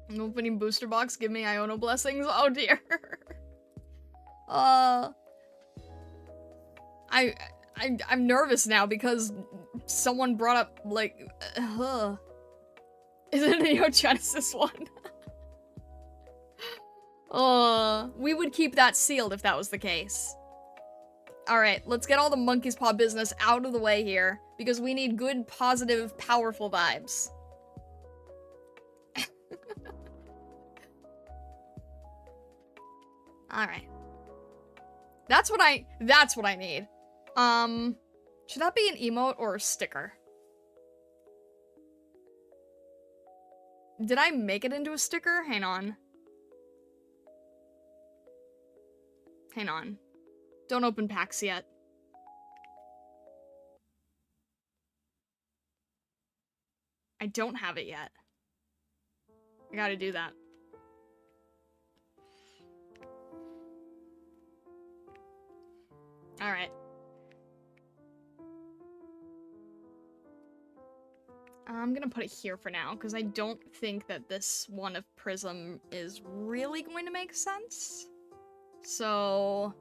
I'm opening booster box, give me Iono blessings. Oh dear. I'm nervous now because someone brought up, like, is it a Neo Genesis one? We would keep that sealed if that was the case. Alright, let's get all the monkey's paw business out of the way here, because we need good, positive, powerful vibes. Alright. That's what I need. Should that be an emote or a sticker? Did I make it into a sticker? Hang on. Hang on. Don't open packs yet. I don't have it yet. I gotta do that. Alright. I'm gonna put it here for now, because I don't think that this one of Prism is really going to make sense. So...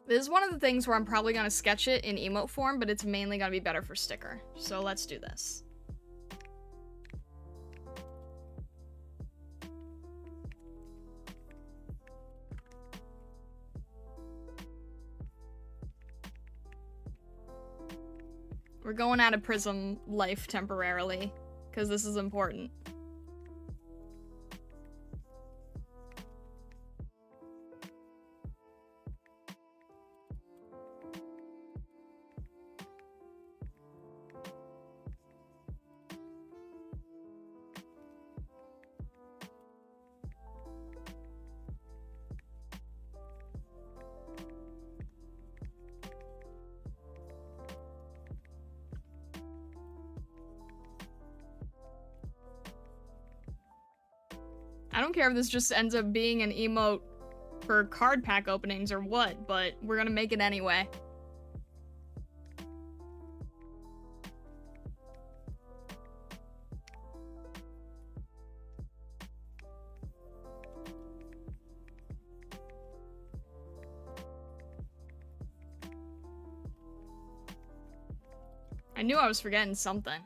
this is one of the things where I'm probably gonna sketch it in emote form, but it's mainly gonna be better for sticker. So let's do this. We're going out of Prism life temporarily, because this is important. I don't care if this just ends up being an emote for card pack openings or what, but we're gonna make it anyway. I knew I was forgetting something.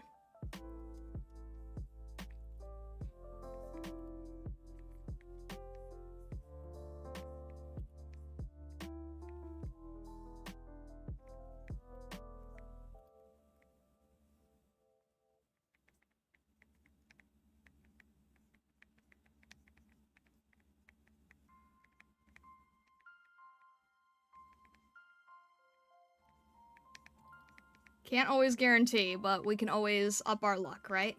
Can't always guarantee, but we can always up our luck, right?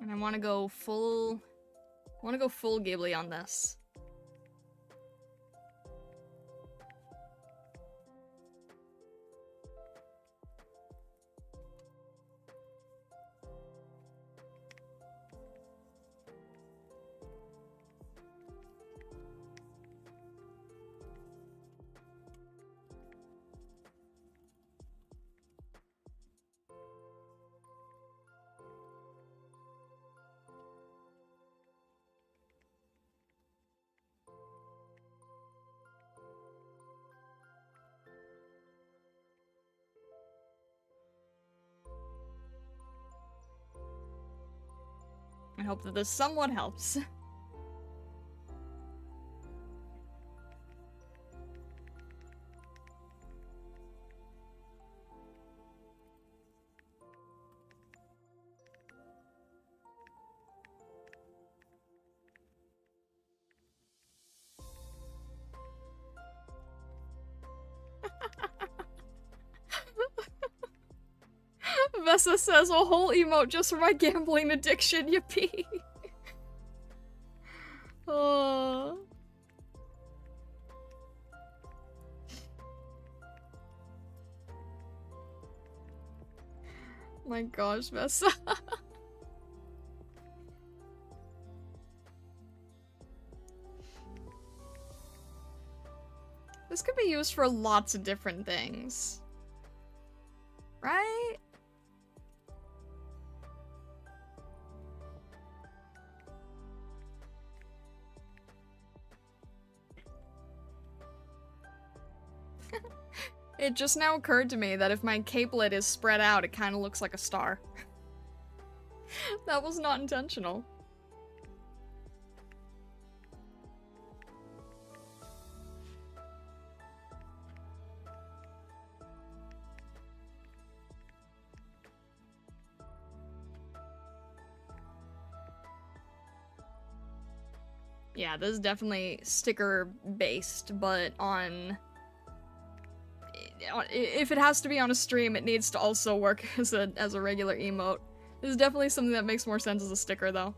And I want to go full Ghibli on this. I hope that this somewhat helps. Vessa says a whole emote just for my gambling addiction, yippee. Oh. My gosh, Vessa. This could be used for lots of different things. Right? It just now occurred to me that if my capelet is spread out, it kind of looks like a star. That was not intentional. Yeah, this is definitely sticker based, but on... If it has to be on a stream, it needs to also work as a regular emote. This is definitely something that makes more sense as a sticker, though.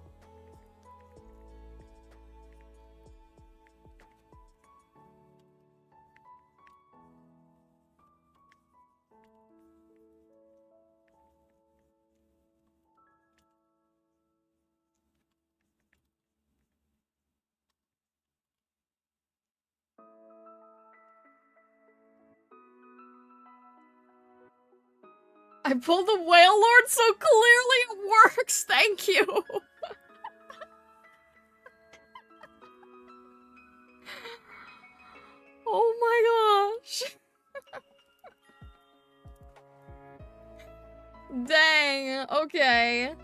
I pulled the Whale Lord, so clearly it works! Thank you! Oh my gosh! Dang, okay.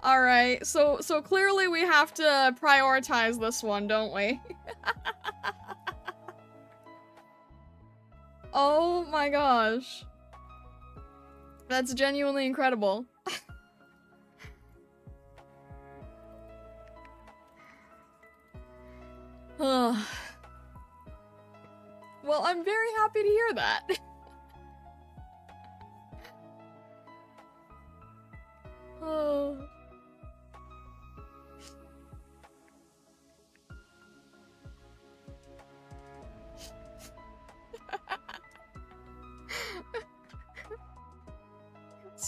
Alright, so clearly we have to prioritize this one, don't we? Oh my gosh. That's genuinely incredible. Well, I'm very happy to hear that.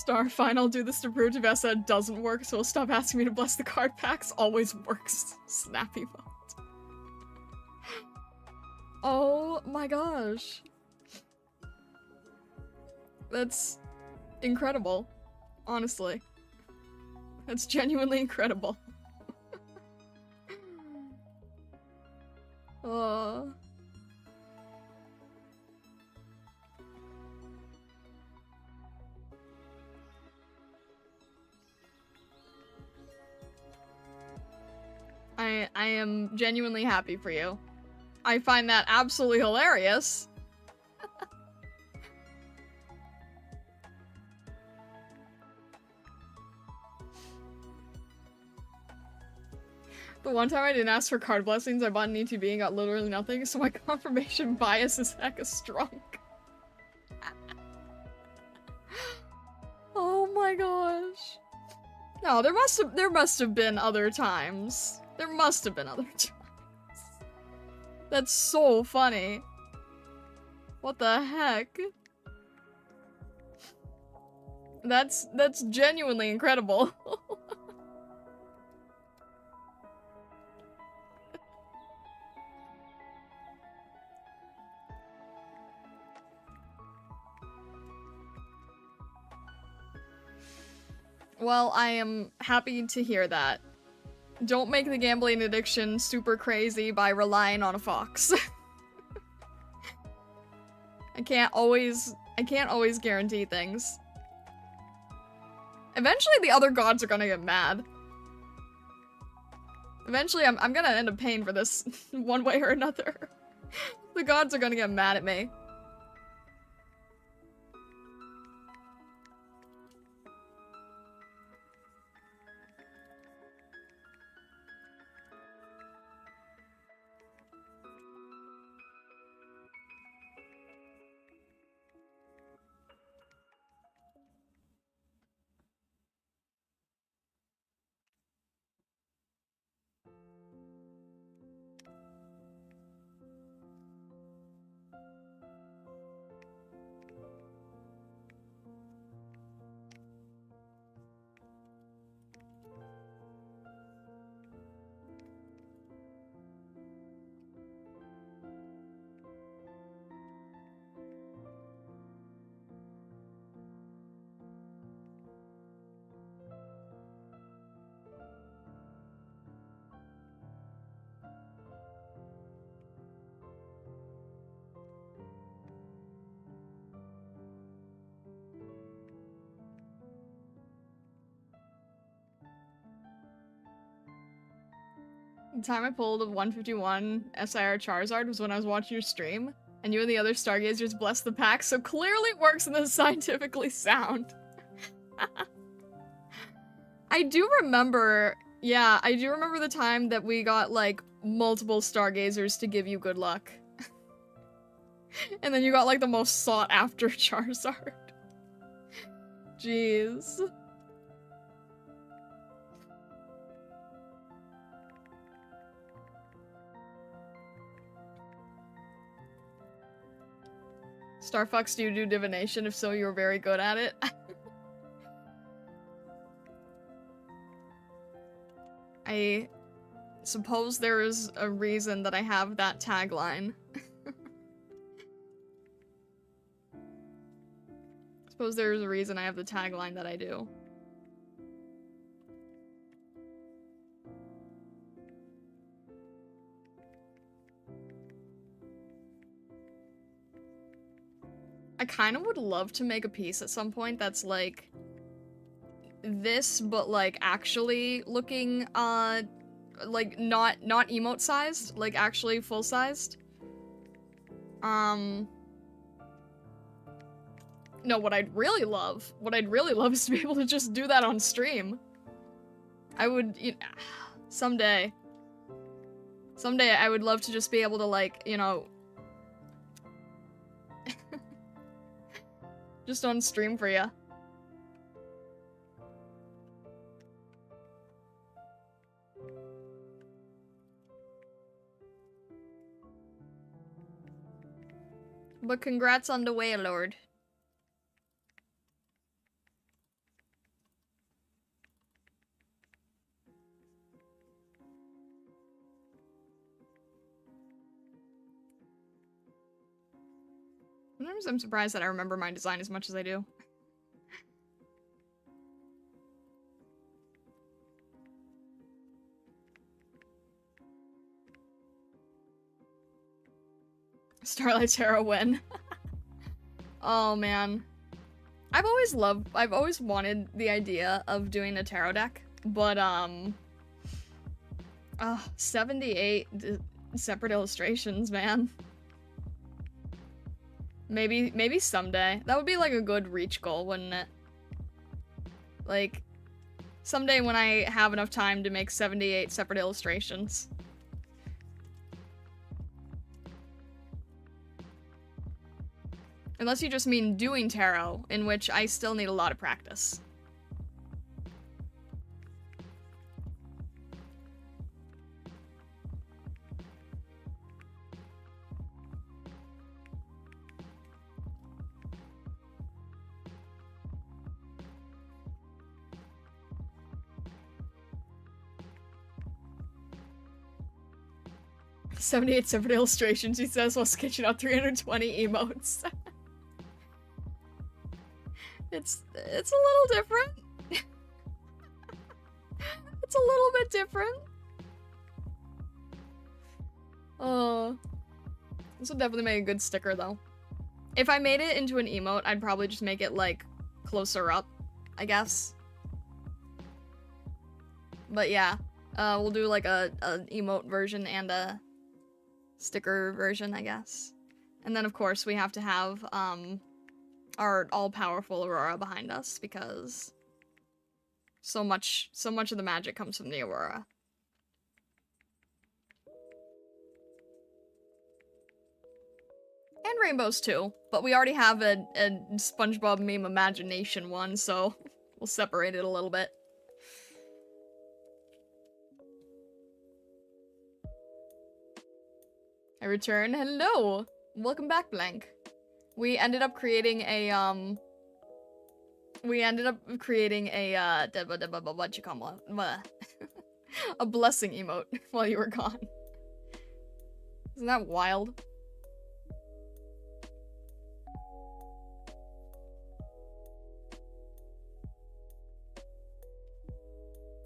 Star, fine, I'll do this to prove to Vesta it doesn't work, so stop asking me to bless the card packs. Always works. Snappy mode. Oh my gosh. That's incredible. Honestly. That's genuinely incredible. Oh. I am genuinely happy for you. I find that absolutely hilarious. The one time I didn't ask for card blessings, I bought an ETB and got literally nothing, so my confirmation bias is hecka strong. Oh my gosh. No, there must have been other times. There must have been other times. That's so funny. What the heck? That's genuinely incredible. Well, I am happy to hear that. Don't make the gambling addiction super crazy by relying on a fox. I can't always guarantee things. Eventually the other gods are gonna get mad. Eventually I'm gonna end up paying for this one way or another. The gods are gonna get mad at me. The time I pulled a 151 SIR Charizard was when I was watching your stream, and you and the other Stargazers blessed the pack, so clearly it works and is scientifically sound. I do remember, yeah, I do remember the time that we got, like, multiple Stargazers to give you good luck. And then you got, like, the most sought-after Charizard. Jeez. Starfucks, do you do divination? If so, you're very good at it. I suppose there is a reason that I have that tagline. Suppose there's a reason I have the tagline that I do. I kind of would love to make a piece at some point that's like this, but like actually looking like not emote sized, like actually full sized. No, what I'd really love is to be able to just do that on stream. I would, you know, someday I would love to just be able to, like, you know, just on stream for ya. But congrats on the way, Lord. Sometimes I'm surprised that I remember my design as much as I do. Starlight's heroine. Oh man. I've always wanted the idea of doing a tarot deck, but 78 separate illustrations, man. Maybe someday. That would be like a good reach goal, wouldn't it? Like, someday when I have enough time to make 78 separate illustrations. Unless you just mean doing tarot, in which I still need a lot of practice. "78 separate illustrations," he says, while sketching out 320 emotes. It's a little different. It's a little bit different. This would definitely make a good sticker, though. If I made it into an emote, I'd probably just make it, like, closer up, I guess. But yeah, we'll do, like, a emote version and a sticker version, I guess. And then, of course, we have to have, our all-powerful Aurora behind us, because so much of the magic comes from the Aurora. And rainbows too, but we already have a SpongeBob meme imagination one, so we'll separate it a little bit. I return. Hello! Welcome back, Blank. We ended up creating a, what you call it? A blessing emote while you were gone. Isn't that wild?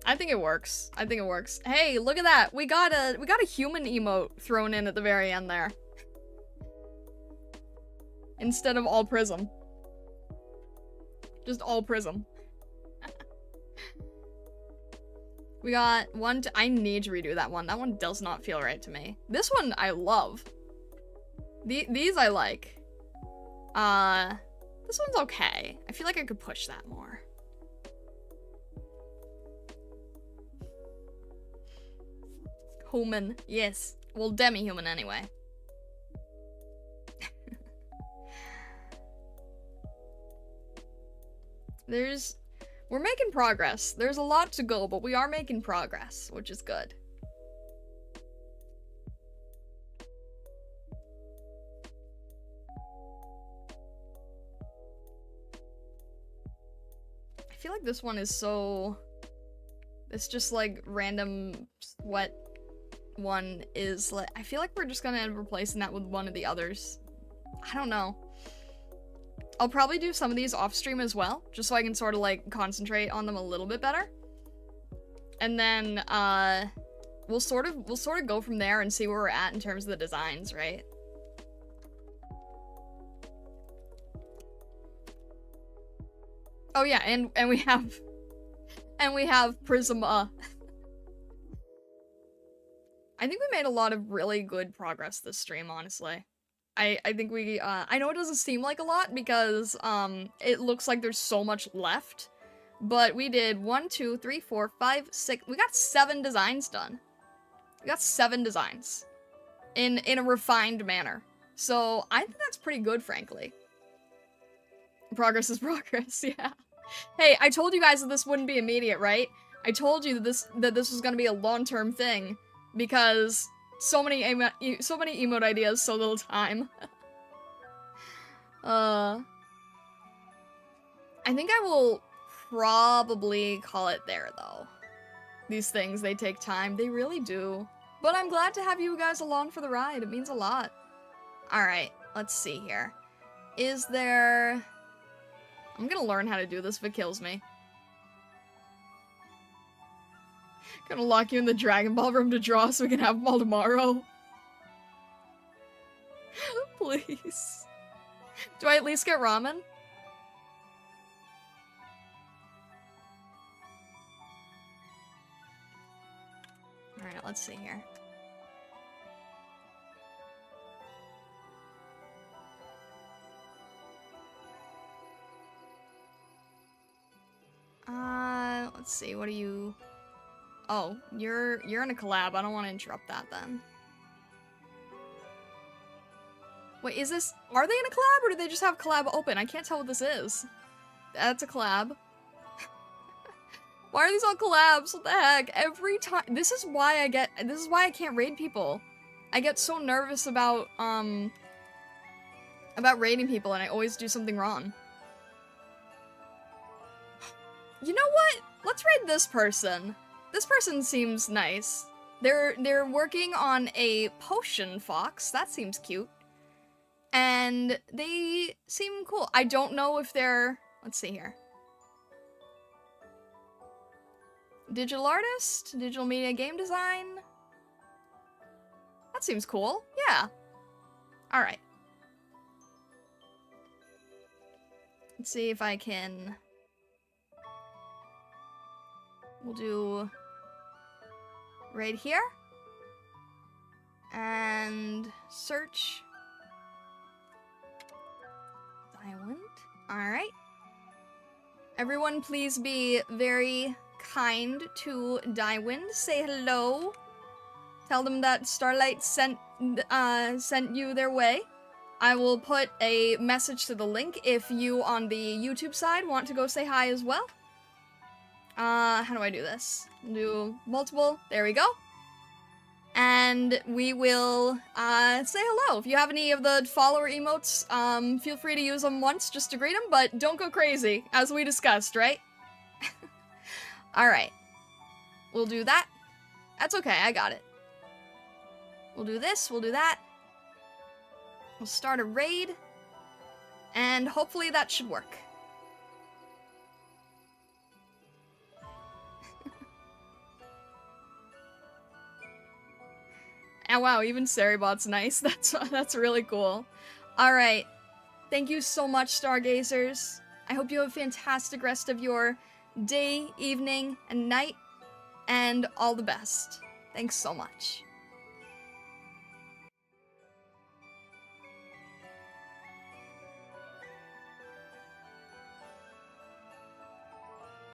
I think it works. I think it works. Hey, look at that! We got a human emote thrown in at the very end there. Instead of all prism. Just all prism. We got one I need to redo that one. That one does not feel right to me. This one I love. These I like. This one's okay. I feel like I could push that more. Human. Yes. Well, demi-human anyway. We're making progress. There's a lot to go, but we are making progress, which is good. I feel like this one is so... It's just like random sweat one is like... I feel like we're just gonna end up replacing that with one of the others. I don't know. I'll probably do some of these off stream as well, just so I can sort of like concentrate on them a little bit better. And then we'll sort of go from there and see where we're at in terms of the designs, right? Oh yeah, and we have Prism. I think we made a lot of really good progress this stream, honestly. I think we, I know it doesn't seem like a lot because, it looks like there's so much left, but we did 1, 2, 3, 4, 5, 6, we got 7 designs done. We got 7 designs in a refined manner. So I think that's pretty good, frankly. Progress is progress, yeah. Hey, I told you guys that this wouldn't be immediate, right? I told you that this was gonna be a long-term thing because so many emote ideas, so little time. I think I will probably call it there, though. These things, they take time. They really do. But I'm glad to have you guys along for the ride. It means a lot. Alright, let's see here. Is there... I'm gonna learn how to do this if it kills me. Gonna lock you in the Dragon Ball room to draw so we can have them all tomorrow. Please. Do I at least get ramen? Alright, let's see here. Let's see, what are you... Oh, you're in a collab. I don't want to interrupt that then. Wait, is this... Are they in a collab or do they just have collab open? I can't tell what this is. That's a collab. Why are these all collabs? What the heck? Every time... This is why I can't raid people. I get so nervous about raiding people and I always do something wrong. You know what? Let's raid this person. This person seems nice. They're working on a potion fox. That seems cute. And they seem cool. I don't know if they're... Let's see here. Digital artist? Digital media game design? That seems cool. Yeah. Alright. Let's see if I can... We'll do... right here. And... search... Diamond. Alright. Everyone please be very kind to Daiwind. Say hello. Tell them that Starlight sent you their way. I will put a message to the link if you on the YouTube side want to go say hi as well. How do I do this? Do multiple. There we go. And we will say hello. If you have any of the follower emotes, feel free to use them once just to greet them, but don't go crazy, as we discussed, right? Alright. We'll do that. That's okay, I got it. We'll do this, we'll do that. We'll start a raid. And hopefully that should work. And wow, even Saribot's nice. That's really cool. Alright. Thank you so much, Stargazers. I hope you have a fantastic rest of your day, evening, and night. And all the best. Thanks so much.